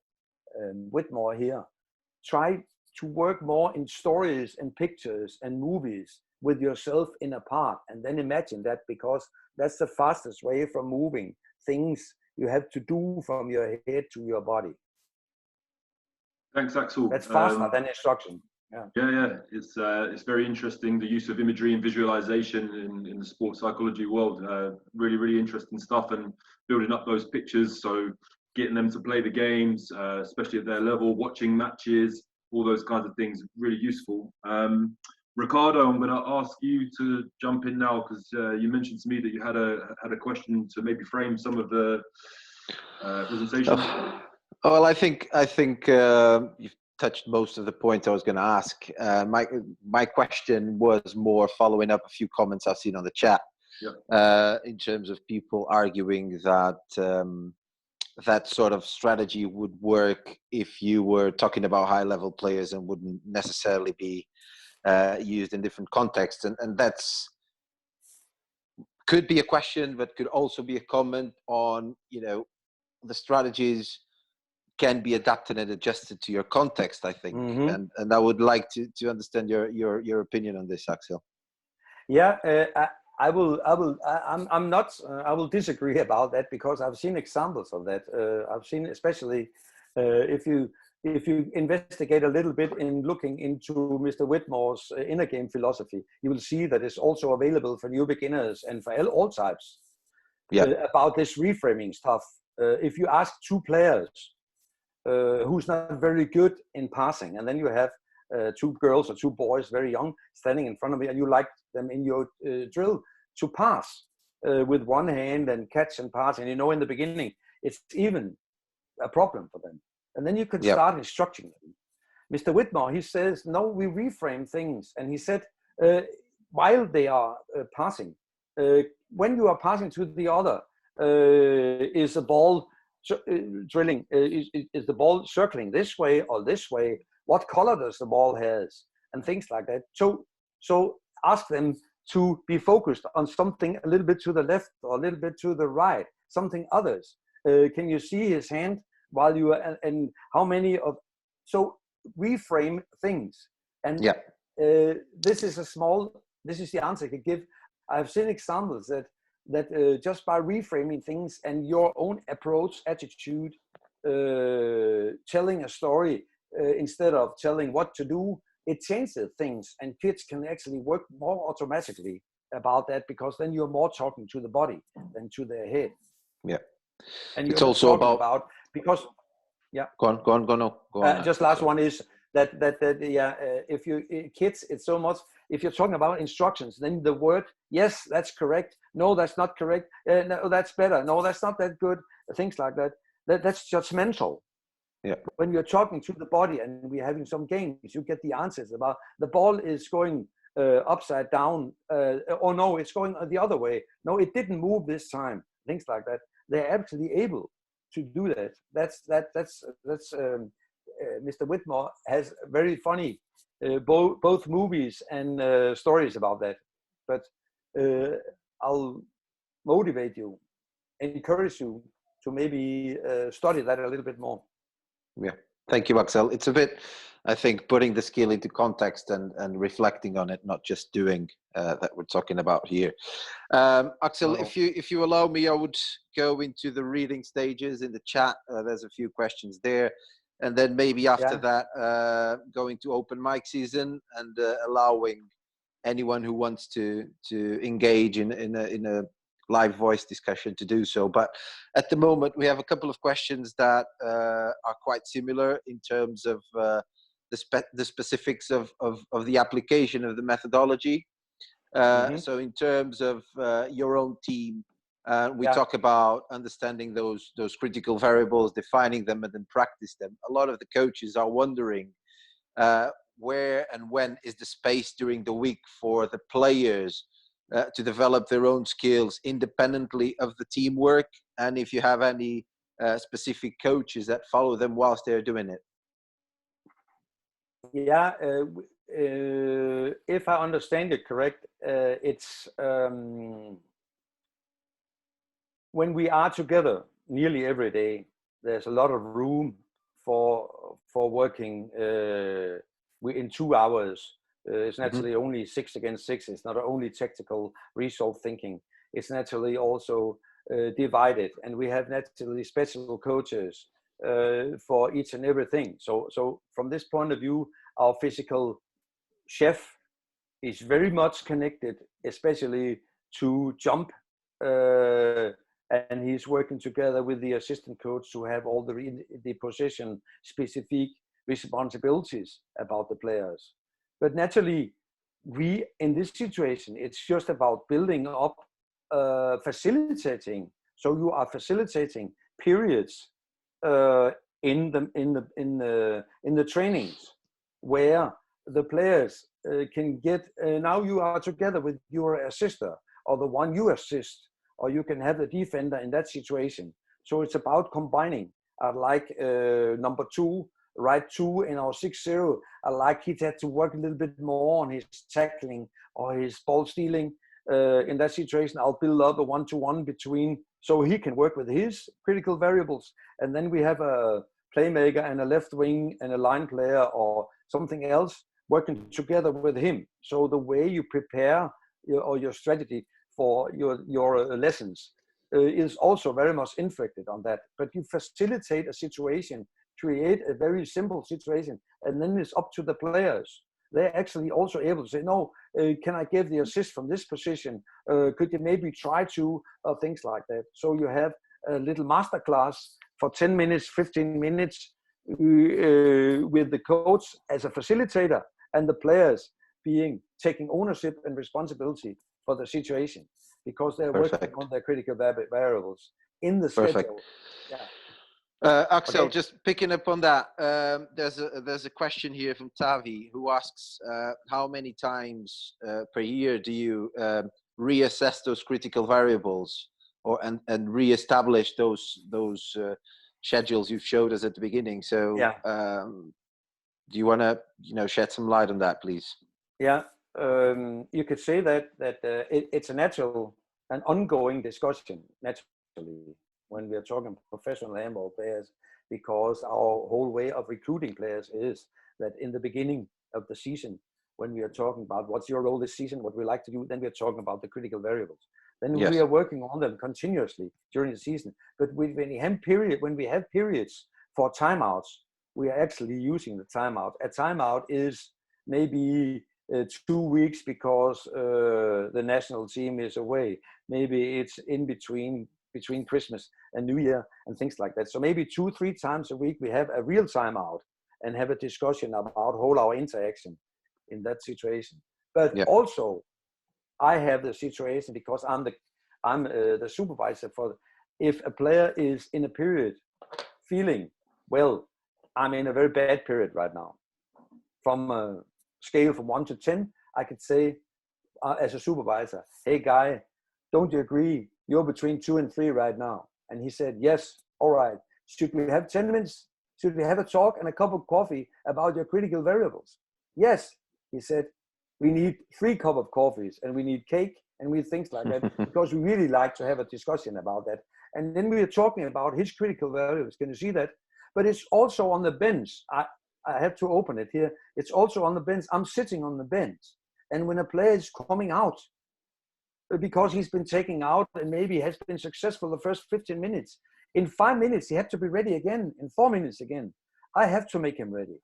Whitmore here. Try to work more in stories and pictures and movies with yourself in a part, and then imagine that, because that's the fastest way from moving things you have to do from your head to your body. Thanks, Aksel. That's faster than instruction. Yeah. It's very interesting, the use of imagery and visualization in the sports psychology world. Really, really interesting stuff, and building up those pictures. So getting them to play the games, especially at their level, watching matches, all those kinds of things, really useful. Ricardo, I'm going to ask you to jump in now, because you mentioned to me that you had a question to maybe frame some of the presentation. Well, I think you've touched most of the point I was going to ask. My question was more following up a few comments I've seen on the chat. Yeah. In terms of people arguing that that sort of strategy would work if you were talking about high-level players and wouldn't necessarily be used in different contexts, and that's could be a question, but could also be a comment on, you know, the strategies can be adapted and adjusted to your context, I think. Mm-hmm. And I would like to understand your opinion on this, Aksel. Yeah, I will disagree about that, because I've seen examples of that. I've seen, especially if you investigate a little bit in looking into Mr. Whitmore's inner game philosophy, you will see that it's also available for new beginners and for all types. Yeah. About this reframing stuff. If you ask 2 players who's not very good in passing, and then you have 2 girls or 2 boys, very young, standing in front of you, and you like them in your drill to pass with one hand and catch and pass, and you know in the beginning it's even a problem for them. And then you can start instructing them. Mr. Whitmore, he says, no, we reframe things. And he said, while they are passing, when you are passing to the other, is the ball drilling? Is the ball circling this way or this way? What color does the ball has? And things like that. So ask them to be focused on something a little bit to the left or a little bit to the right, something others. Can you see his hand while you are, and how many of, so reframe things. And this is the answer I could give. I've seen examples that just by reframing things and your own approach, attitude, telling a story instead of telling what to do, it changes things, and kids can actually work more automatically about that, because then you're more talking to the body than to their head. Yeah. And you're it's also about because go on. Just last one is that if you kids, it's so much, if you're talking about instructions, then the word yes, that's correct, no, that's not correct, no, that's better, no, that's not that good, things like that, that's judgmental. Yeah. When you're talking to the body and we're having some games, you get the answers about the ball is going upside down, or no, it's going the other way, no, it didn't move this time, things like that. They're actually able to do that. That's Mr. Whitmore has very funny both movies and stories about that. But I'll motivate you, encourage you to maybe study that a little bit more. Yeah, thank you, Aksel. It's a bit, I think, putting the skill into context and reflecting on it, not just doing that we're talking about here. Aksel, if you allow me, I would go into the reading stages in the chat. There's a few questions there, and then maybe after that, going to open mic season and allowing anyone who wants to engage in a live voice discussion to do so. But at the moment, we have a couple of questions that are quite similar in terms of the specifics of the application of the methodology. So in terms of your own team, we talk about understanding those critical variables, defining them, and then practice them. A lot of the coaches are wondering where and when is the space during the week for the players to develop their own skills independently of the teamwork, and if you have any specific coaches that follow them whilst they're doing it. Yeah, if I understand it correct, it's when we are together nearly every day, there's a lot of room for working in 2 hours. It's naturally only 6 against 6. It's not only tactical result thinking. It's naturally also divided, and we have naturally special coaches for each and everything. So from this point of view, our physical chef is very much connected, especially to jump, and he's working together with the assistant coach to have all the position specific responsibilities about the players. But naturally, we in this situation, it's just about building up, facilitating. So you are facilitating periods in the trainings where the players can get. Now you are together with your assister or the one you assist, or you can have the defender in that situation. So it's about combining. Like number 2. Right 2 in our 6-0, I like he had to work a little bit more on his tackling or his ball stealing. In that situation, I'll build up a 1-to-1 between, so he can work with his critical variables. And then we have a playmaker and a left wing and a line player or something else working together with him. So the way you prepare your strategy for your lessons is also very much inflected on that. But you facilitate a situation, create a very simple situation, and then it's up to the players. They're actually also able to say, no, can I give the assist from this position? Could you maybe try to, things like that. So you have a little masterclass for 10 minutes, 15 minutes with the coach as a facilitator and the players taking ownership and responsibility for the situation, because they're working on their critical variables in the schedule. Yeah. Aksel, just picking up on that, there's a question here from Tavi who asks, how many times per year do you reassess those critical variables and reestablish those schedules you've showed us at the beginning? So do you want to shed some light on that, please? Yeah, you could say that it's a natural and ongoing discussion, naturally, when we are talking professional handball players. because our whole way of recruiting players is that in the beginning of the season, when we are talking about what's your role this season, what we like to do, then we are talking about the critical variables. Then Yes. we are working on them continuously during the season. But when we have periods for timeouts, we are actually using the timeout. A timeout is maybe 2 weeks because the national team is away. Maybe it's in between Christmas and New Year and things like that. So maybe 2-3 times a week we have a real timeout and have a discussion about whole our interaction in that situation. But also, I have the situation because I'm the supervisor for. If a player is in a period feeling, well, I'm in a very bad period right now. From a scale from 1 to 10, I could say as a supervisor, hey guy, don't you agree? You're between 2 and 3 right now. And he said, yes, all right. Should we have 10 minutes? Should we have a talk and a cup of coffee about your critical variables? Yes, he said, we need 3 cups of coffees and we need cake and we things like that because we really like to have a discussion about that. And then we are talking about his critical variables. Can you see that? But it's also on the bench. I have to open it here. It's also on the bench. I'm sitting on the bench. And when a player is coming out, because he's been taken out and maybe has been successful the first 15 minutes, in 5 minutes, he had to be ready again. In 4 minutes again, I have to make him ready.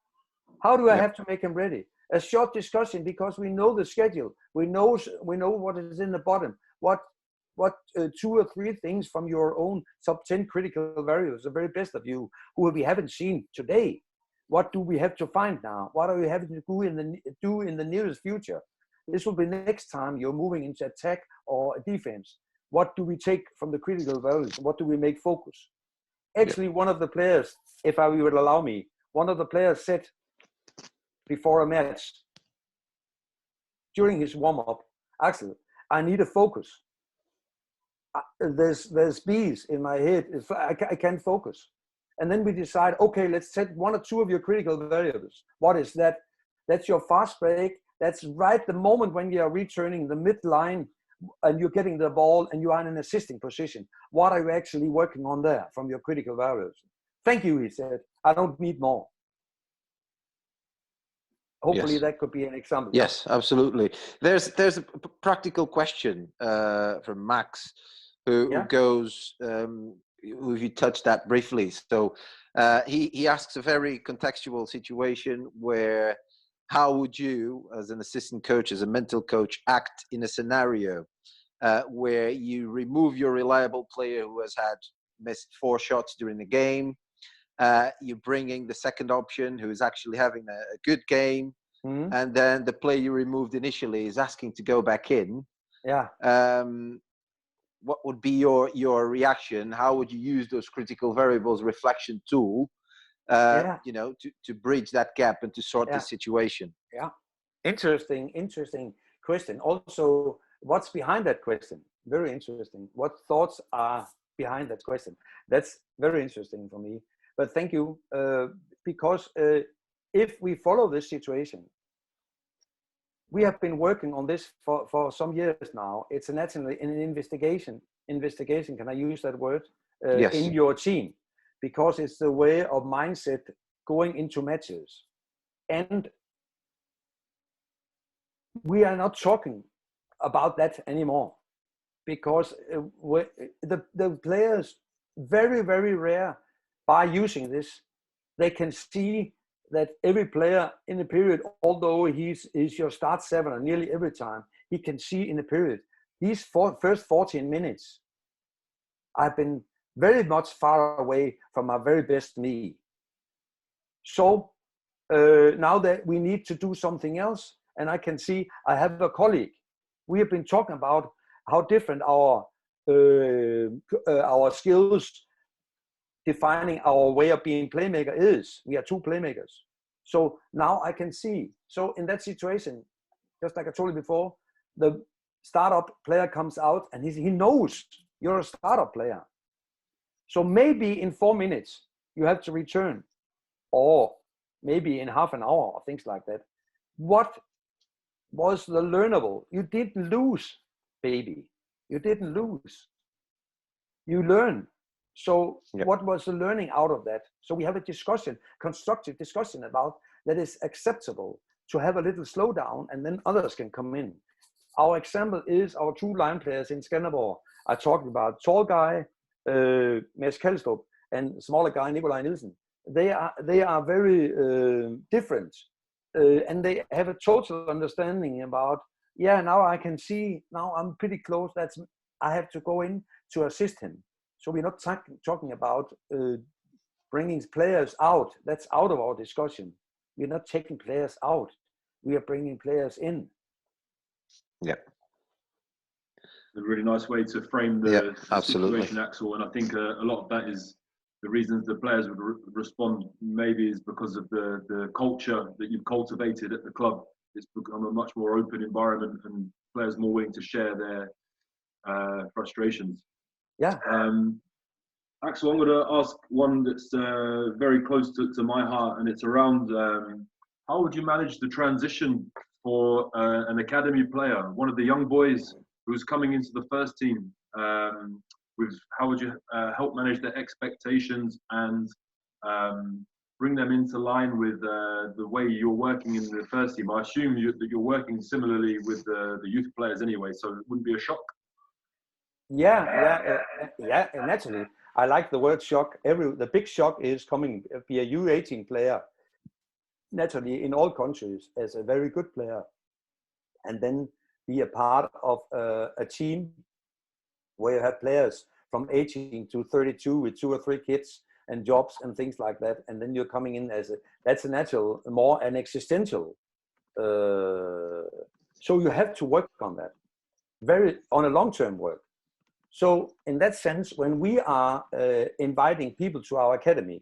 How do I have to make him ready? A short discussion because we know the schedule. We know what is in the bottom. What 2 or 3 things from your own top 10 critical variables, the very best of you, who we haven't seen today. What do we have to find now? What are we having to do in the nearest future? This will be next time you're moving into attack or defense. What do we take from the critical values? What do we make focus? Actually, one of the players, if you would allow me, one of the players said before a match, during his warm-up, Aksel, I need a focus. There's bees in my head. I can't focus. And then we decide, okay, let's set 1 or 2 of your critical variables. What is that? That's your fast break. That's right the moment when you are returning the midline and you're getting the ball and you are in an assisting position. What are you actually working on there from your critical variables? Thank you, he said. I don't need more. Hopefully that could be an example. Yes, absolutely. There's a practical question from Max who goes, who you touched that briefly. So he asks a very contextual situation where how would you, as an assistant coach, as a mental coach, act in a scenario where you remove your reliable player who has missed 4 shots during the game, you're bringing the second option who is actually having a good game, and then the player you removed initially is asking to go back in. What would be your reaction? How would you use those critical variables reflection tool to bridge that gap and to sort this situation? Interesting question. Also, what's behind that question? Very interesting. What thoughts are behind that question? That's very interesting for me. But thank you, because if we follow this situation, we have been working on this for some years now. It's an investigation. Can I use that word? Yes. In your team, because it's the way of mindset going into matches. And we are not talking about that anymore, because the players, very, very rare, by using this, they can see that every player in the period, although he's your start 7 or nearly every time, he can see in the period, these first 14 minutes, I've been very much far away from my very best me. So now that we need to do something else, and I can see I have a colleague. We have been talking about how different our skills defining our way of being playmaker is. We are 2 playmakers. So now I can see. So in that situation, just like I told you before, the startup player comes out and he knows you're a startup player. So maybe in 4 minutes you have to return, or maybe in half an hour or things like that. What was the learnable? You didn't lose, baby. You didn't lose. You learn. So what was the learning out of that? So we have a discussion, constructive discussion about that is acceptable to have a little slowdown, and then others can come in. Our example is our 2 line players in Skanderborg. I talked about tall guy, Mads Kaldstrup, and smaller guy, Nikolaj Nielsen. They are very different, and they have a total understanding about, now I can see, now I'm pretty close, I have to go in to assist him. So we're not talking about bringing players out. That's out of our discussion. We're not taking players out. We are bringing players in. Yeah. A really nice way to frame the absolutely. situation, Aksel. And I think a lot of that is the reasons the players would respond maybe is because of the culture that you've cultivated at the club. It's become a much more open environment and players more willing to share their frustrations. Yeah. Aksel, I'm going to ask one that's very close to my heart, and it's around how would you manage the transition for an academy player, one of the young boys who's coming into the first team? How would you help manage their expectations and bring them into line with the way you're working in the first team? I assume that you're working similarly with the youth players anyway, so it wouldn't be a shock. Yeah, naturally. I like the word shock. The big shock is coming, be a U18 player, naturally in all countries as a very good player, and then be a part of a team where you have players from 18 to 32 with 2 or 3 kids and jobs and things like that, and then you're coming in that's a natural, more an existential. So you have to work on that, on a long-term work. So in that sense, when we are inviting people to our academy,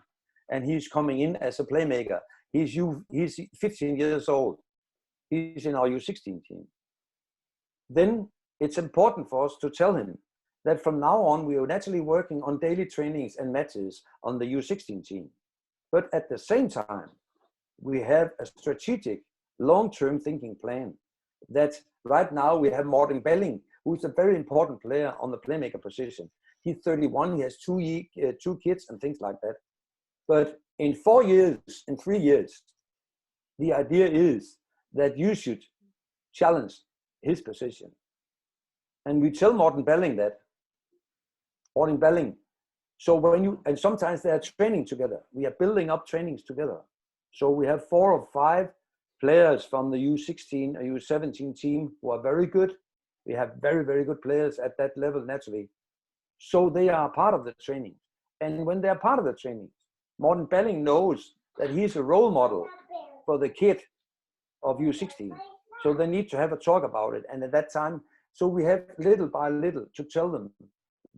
and he's coming in as a playmaker, he's 15 years old, he's in our U16 team, then it's important for us to tell him that from now on, we are naturally working on daily trainings and matches on the U16 team. But at the same time, we have a strategic long-term thinking plan that right now we have Morten Belling, who's a very important player on the playmaker position. He's 31, he has 2 kids and things like that. But in 4 years, in 3 years, the idea is that you should challenge his position. And we tell Morten Belling that. Morten Belling. So and sometimes they are training together. We are building up trainings together. So we have 4 or 5 players from the U16 or U17 team who are very good. We have very, very good players at that level, naturally. So they are part of the training. And when they're part of the training, Morten Belling knows that he's a role model for the kid of U16. So they need to have a talk about it. And at that time, so we have little by little to tell them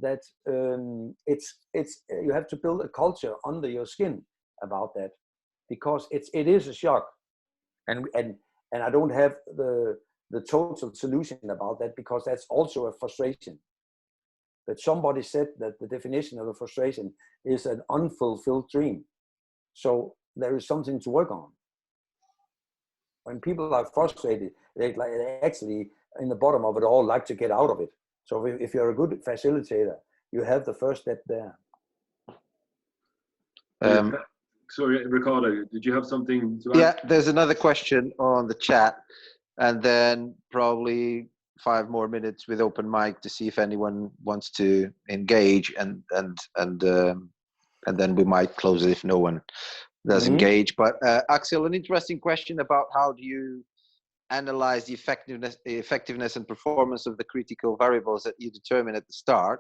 that you have to build a culture under your skin about that, because it is a shock. And I don't have the total solution about that, because that's also a frustration. But somebody said that the definition of a frustration is an unfulfilled dream. So there is something to work on. When people are frustrated, they actually, in the bottom of it all, like to get out of it. So if you're a good facilitator, you have the first step there. Sorry, Ricardo, did you have something to add? Yeah, there's another question on the chat, and then probably 5 more minutes with open mic to see if anyone wants to engage, and then we might close it if no one does engage. But Aksel, an interesting question about how do you analyze the effectiveness and performance of the critical variables that you determine at the start.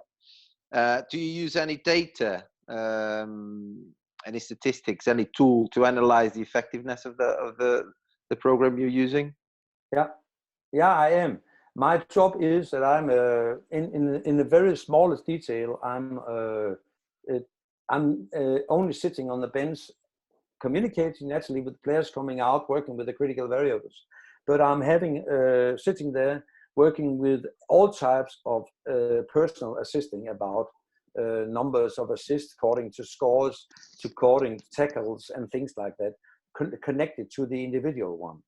Do you use any data, any statistics, any tool to analyze the effectiveness of the program you're using? Yeah, I am. My job is that I'm in the very smallest detail. I'm only sitting on the bench, communicating naturally with players coming out, working with the critical variables. But I'm sitting there working with all types of personal assisting about numbers of assists according to scores, according to tackles and things like that, connected to the individual one.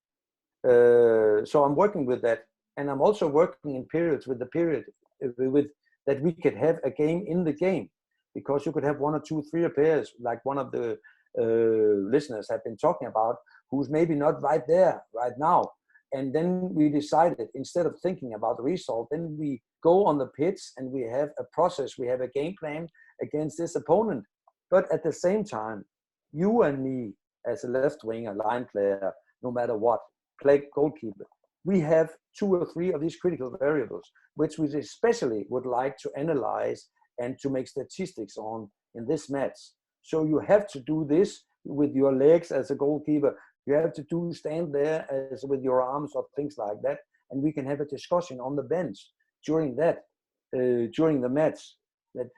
So I'm working with that, and I'm also working in periods with that we could have a game in the game. because you could have 1 or 2, 3 players, like one of the listeners have been talking about, who's maybe not right there right now. And then we decided, instead of thinking about the result, then we go on the pitch and we have a process, we have a game plan against this opponent. But at the same time, you and me, as a left winger, line player, no matter what, play goalkeeper, we have 2 or 3 of these critical variables, which we especially would like to analyze and to make statistics on in this match. So you have to do this with your legs as a goalkeeper. You have to stand there as with your arms or things like that. And we can have a discussion on the bench during that, during the match, that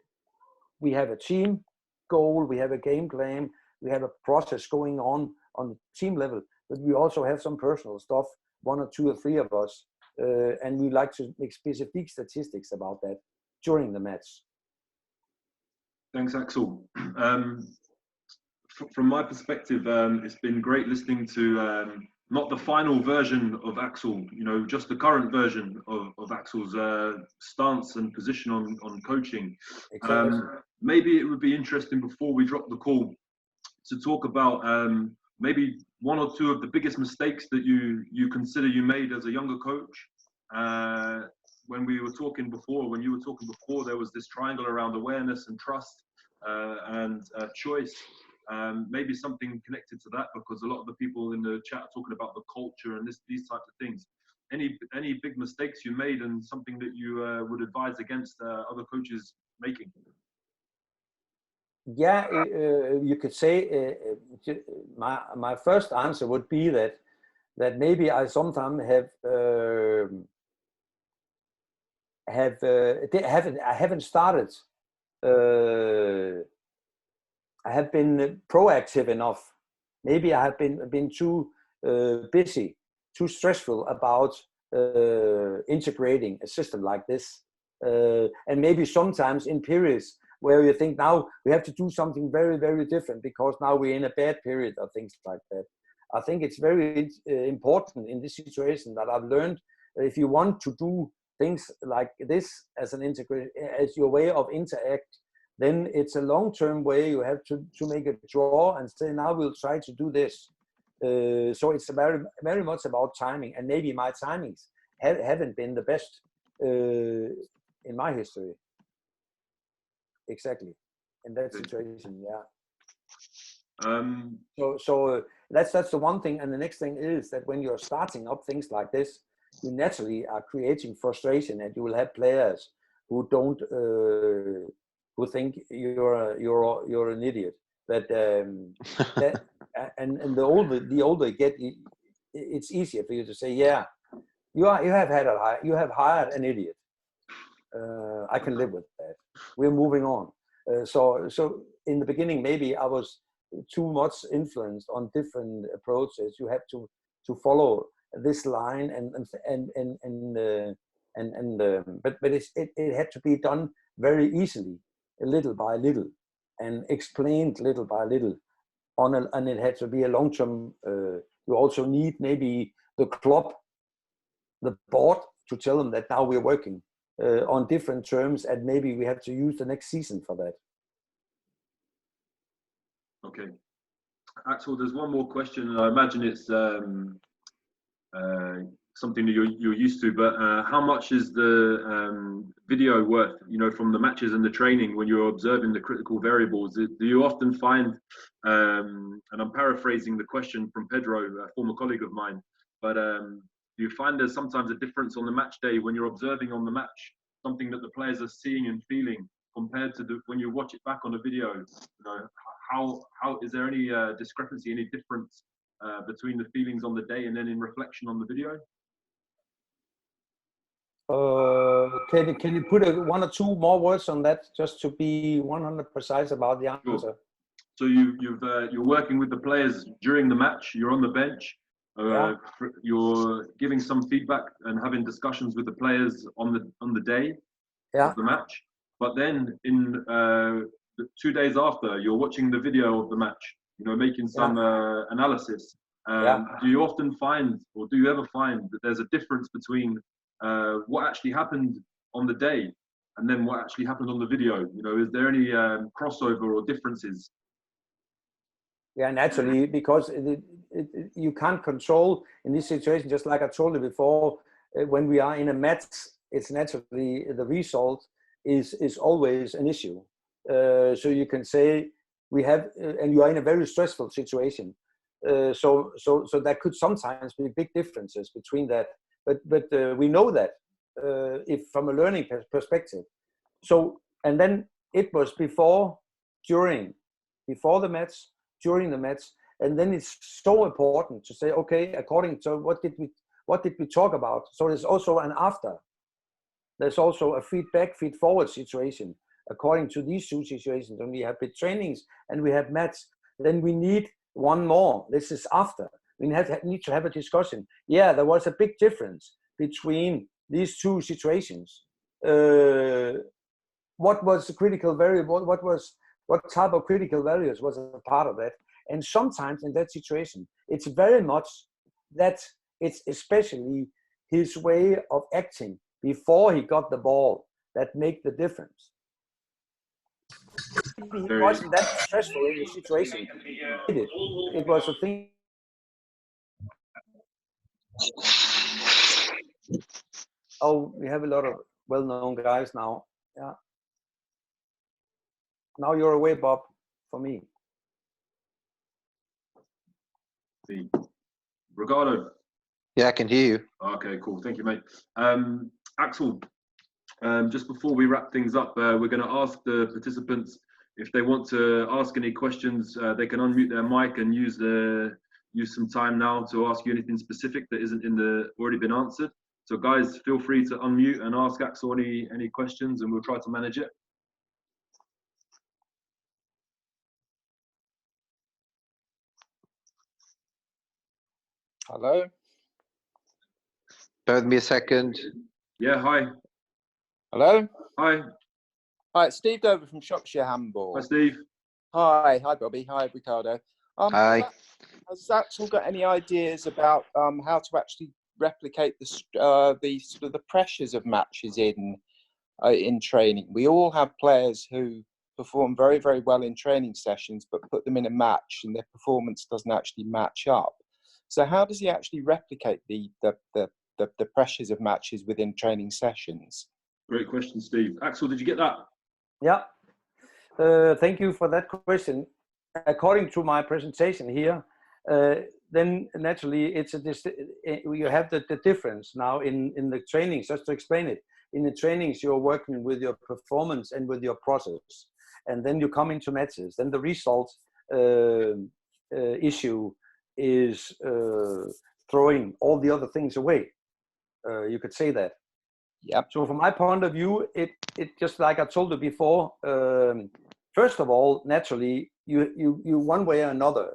we have a team goal, we have a game plan, we have a process going on the team level, but we also have some personal stuff, 1 or 2 or 3 of us, and we like to make specific statistics about that during the match. Thanks, Aksel. From my perspective, it's been great listening to not the final version of Aksel, just the current version of Aksel's stance and position on coaching. Exactly. Maybe it would be interesting, before we drop the call, to talk about maybe 1 or 2 of the biggest mistakes that you consider you made as a younger coach. When you were talking before, there was this triangle around awareness and trust and choice. Maybe something connected to that, because a lot of the people in the chat are talking about the culture and these types of things. Any big mistakes you made, and something that you would advise against other coaches making? Yeah, you could say my first answer would be that maybe I sometimes I haven't started. I have been proactive enough. Maybe I have been too busy, too stressful about integrating a system like this, and maybe sometimes in periods where you think, now we have to do something very, very different because now we're in a bad period or things like that. I think it's very important in this situation that I've learned that if you want to do things like this as as your way of interact, then it's a long-term way. You have to make a draw and say, now we'll try to do this. So it's very, very much about timing, and maybe my timings haven't been the best in my history. Exactly, in that situation, yeah. So that's the one thing, and the next thing is that when you're starting up things like this, you naturally are creating frustration, and you will have players who don't who think you're an idiot. But and the older you get, it's easier for you to say, yeah, you have hired an idiot. I can live with that. We're moving on. So in the beginning, maybe I was too much influenced on different approaches. You have to follow this line but it had to be done very easily, little by little, and explained little by little. And it had to be a long-term. You also need maybe the club, the board, to tell them that now we're working on different terms, and maybe we have to use the next season for that. Okay, Aksel, there's one more question, and I imagine it's something that you're used to, but how much is the video worth, from the matches and the training, when you're observing the critical variables? Do you often find, and I'm paraphrasing the question from Pedro, a former colleague of mine, but do you find there's sometimes a difference on the match day when you're observing on the match, something that the players are seeing and feeling, compared to when you watch it back on a video? How is there any discrepancy, any difference between the feelings on the day and then in reflection on the video? Can you put 1 or 2 more words on that, just to be 100% precise about the answer? Sure. So you're working with the players during the match. You're on the bench. Yeah. You're giving some feedback and having discussions with the players on the day of the match. But then in the 2 days after, you're watching the video of the match. Making some analysis. Do you often find, or do you ever find, that there's a difference between what actually happened on the day and then what actually happened on the video? You know, is there any crossover or differences? Yeah, naturally, because you can't control in this situation, just like I told you before, when we are in a match, it's naturally the result is always an issue. So you can say we have, and you are in a very stressful situation. So there could sometimes be big differences between that, but we know that if from a learning perspective. So, and then it was before the match, during the match, and then it's so important to say, okay, according to what did we talk about? So there's also an after. There's also a feed forward situation according to these two situations. When we have big trainings and we have match, then we need one more. This is after. We need to have a discussion. Yeah, there was a big difference between these two situations. What was the critical variable? What type of critical values was a part of that? And sometimes in that situation, it's very much that it's especially his way of acting before he got the ball that make the difference. He wasn't that stressful in the situation. It was a thing. Oh, we have a lot of well-known guys now. Yeah. Now you're away, Bob, for me. Ricardo. Yeah, I can hear you. Okay, cool. Thank you, mate. Aksel, just before we wrap things up, we're going to ask the participants if they want to ask any questions. They can unmute their mic and use some time now to ask you anything specific that isn't already been answered. So, guys, feel free to unmute and ask Aksel any questions, and we'll try to manage it. Hello. Bear with me a second. Yeah, hi. Hello. Hi. Hi, it's Steve Dover from Shropshire Handball. Hi, Steve. Hi Bobby. Hi, Ricardo. Hi. Has Aksel got any ideas about how to actually replicate the sort of the pressures of matches in training? We all have players who perform very, very well in training sessions, but put them in a match and their performance doesn't actually match up. So how does he actually replicate the pressures of matches within training sessions? Great question, Steve. Aksel, did you get that? Yeah. Thank you for that question. According to my presentation here, then naturally you have the difference now in the trainings. Just to explain it, in the trainings you're working with your performance and with your process, and then you come into matches. Then the result issue is throwing all the other things away. You could say that. Yeah. So from my point of view, it just like I told you before. First of all, naturally, you one way or another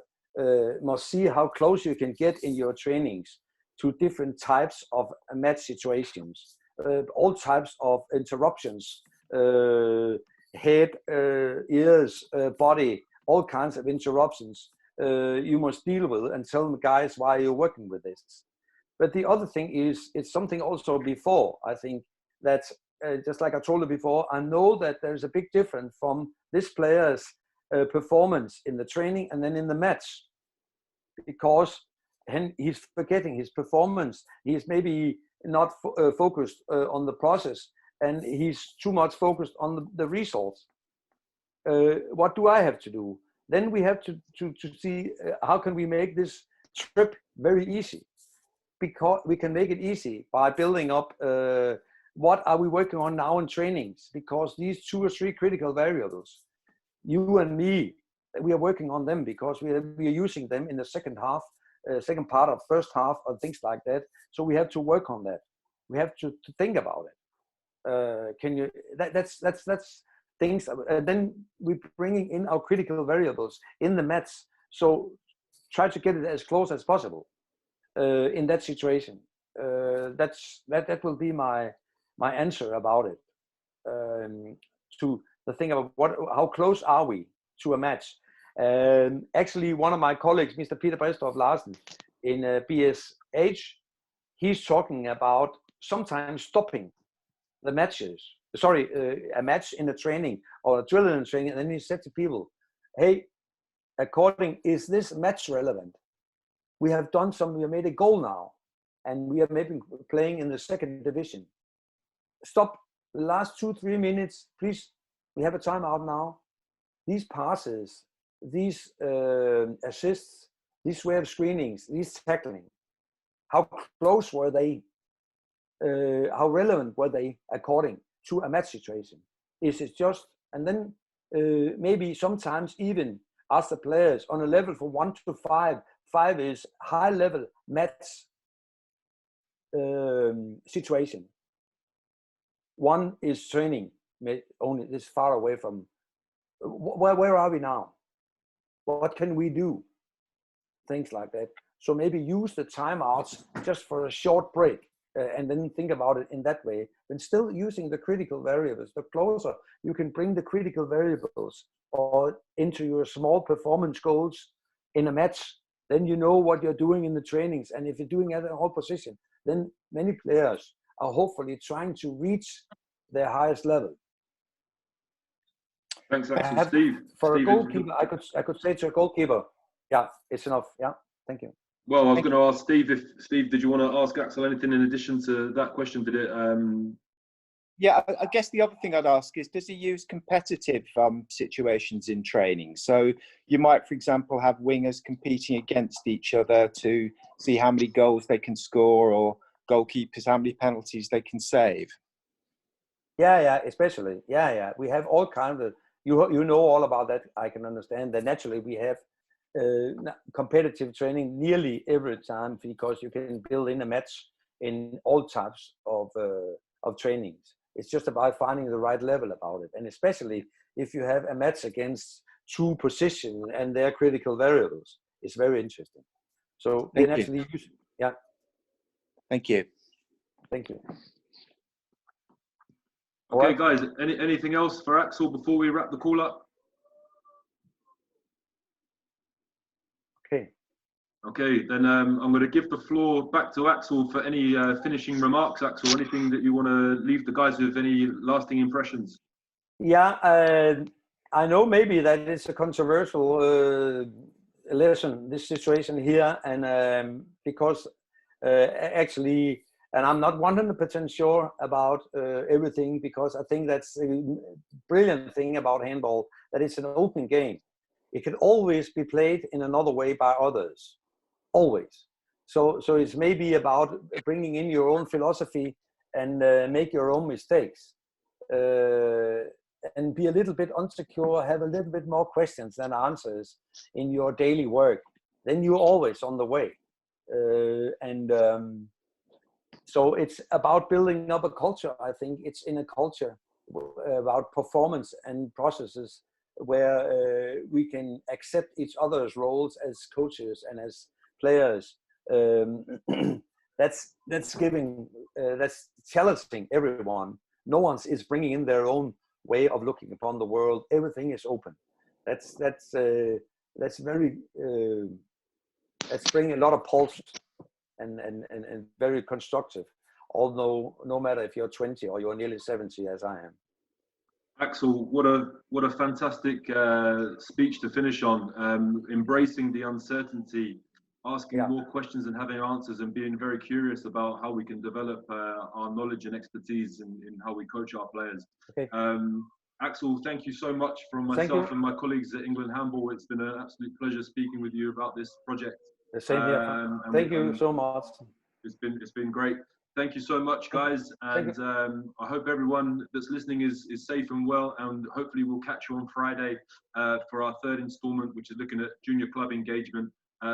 must see how close you can get in your trainings to different types of match situations, all types of interruptions, head, ears, body, all kinds of interruptions. You must deal with and tell the guys why you're working with this. But the other thing is, it's something also before, I think, that just like I told you before, I know that there's a big difference from this player's performance in the training and then in the match, because he's forgetting his performance. He's maybe not focused on the process, and he's too much focused on the results. What do I have to do? Then we have to see how can we make this trip very easy. Because we can make it easy by building up what are we working on now in trainings, because these 2 or 3 critical variables, you and me, we are working on them because we are using them in the second part of first half or things like that. So we have to work on that. We have to think about it. That's things. Then we're bringing in our critical variables in the match. So try to get it as close as possible. In that situation, that will be my answer about it. To the thing about how close are we to a match? Actually, one of my colleagues, Mr. Peter Brestorff Larsen, in BSH, he's talking about sometimes stopping the matches a match in a training or a drill in a training, and then you said to people, hey, is this match relevant? We have made a goal now, and we are maybe playing in the 2nd division. Stop the last 2-3 minutes, please. We have a timeout now. These passes, these assists, these way of screenings, these tackling, how close were they? How relevant were they according to a match situation? Is it just, and then maybe sometimes even ask the players on a level from 1 to 5. 5 is high level match situation. 1 is training, only this far away from, where are we now? What can we do? Things like that. So maybe use the timeouts just for a short break and then think about it in that way, and still using the critical variables. The closer you can bring the critical variables or into your small performance goals in a match, then you know what you're doing in the trainings. And if you're doing it at all position, then many players are hopefully trying to reach their highest level. Thanks, Axel. Steve. For Steve, a goalkeeper, I could say to a goalkeeper, yeah, it's enough. Yeah, thank you. Well, I was going to ask Steve, Steve, did you want to ask Axel anything in addition to that question? Did it? Yeah, I guess the other thing I'd ask is, does he use competitive situations in training? So you might, for example, have wingers competing against each other to see how many goals they can score, or goalkeepers how many penalties they can save. Yeah, especially. Yeah. We have all kinds of, you know all about that. I can understand that naturally we have competitive training nearly every time, because you can build in a match in all types of trainings. It's just about finding the right level about it, and especially if you have a match against 2 positions and their critical variables, it's very interesting. So they naturally use. Yeah. Thank you. Thank you. Okay, guys. Anything else for Axel before we wrap the call up? Okay, then I'm going to give the floor back to Axel for any finishing remarks. Axel, anything that you want to leave the guys with, any lasting impressions? Yeah, I know maybe that it's a controversial lesson, this situation here, and because actually, and I'm not 100% sure about everything, because I think that's a brilliant thing about handball, that it's an open game. It can always be played in another way by others. Always. So it's maybe about bringing in your own philosophy and make your own mistakes, and be a little bit insecure, have a little bit more questions than answers in your daily work. Then you're always on the way. So it's about building up a culture. I think it's in a culture about performance and processes where we can accept each other's roles as coaches and as players. That's challenging everyone. No one is bringing in their own way of looking upon the world. Everything is open. That's bringing a lot of pulse and very constructive. Although no matter if you're 20 or you're nearly 70, as I am. Axel, what a fantastic speech to finish on. Embracing the uncertainty, asking more questions and having answers, and being very curious about how we can develop our knowledge and expertise in how we coach our players. Okay. Axel, thank you so much from myself and my colleagues at England Handball. It's been an absolute pleasure speaking with you about this project. The same here. Thank you so much. It's been great. Thank you so much, guys, and I hope everyone that's listening is safe and well, and hopefully we'll catch you on Friday for our 3rd installment, which is looking at junior club engagement.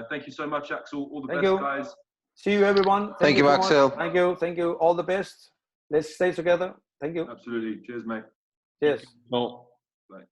Thank you so much, Axel. All the best, guys. See you, everyone. Thank you, Axel. Thank you. All the best. Let's stay together. Thank you. Absolutely. Cheers, mate. Cheers. Bye.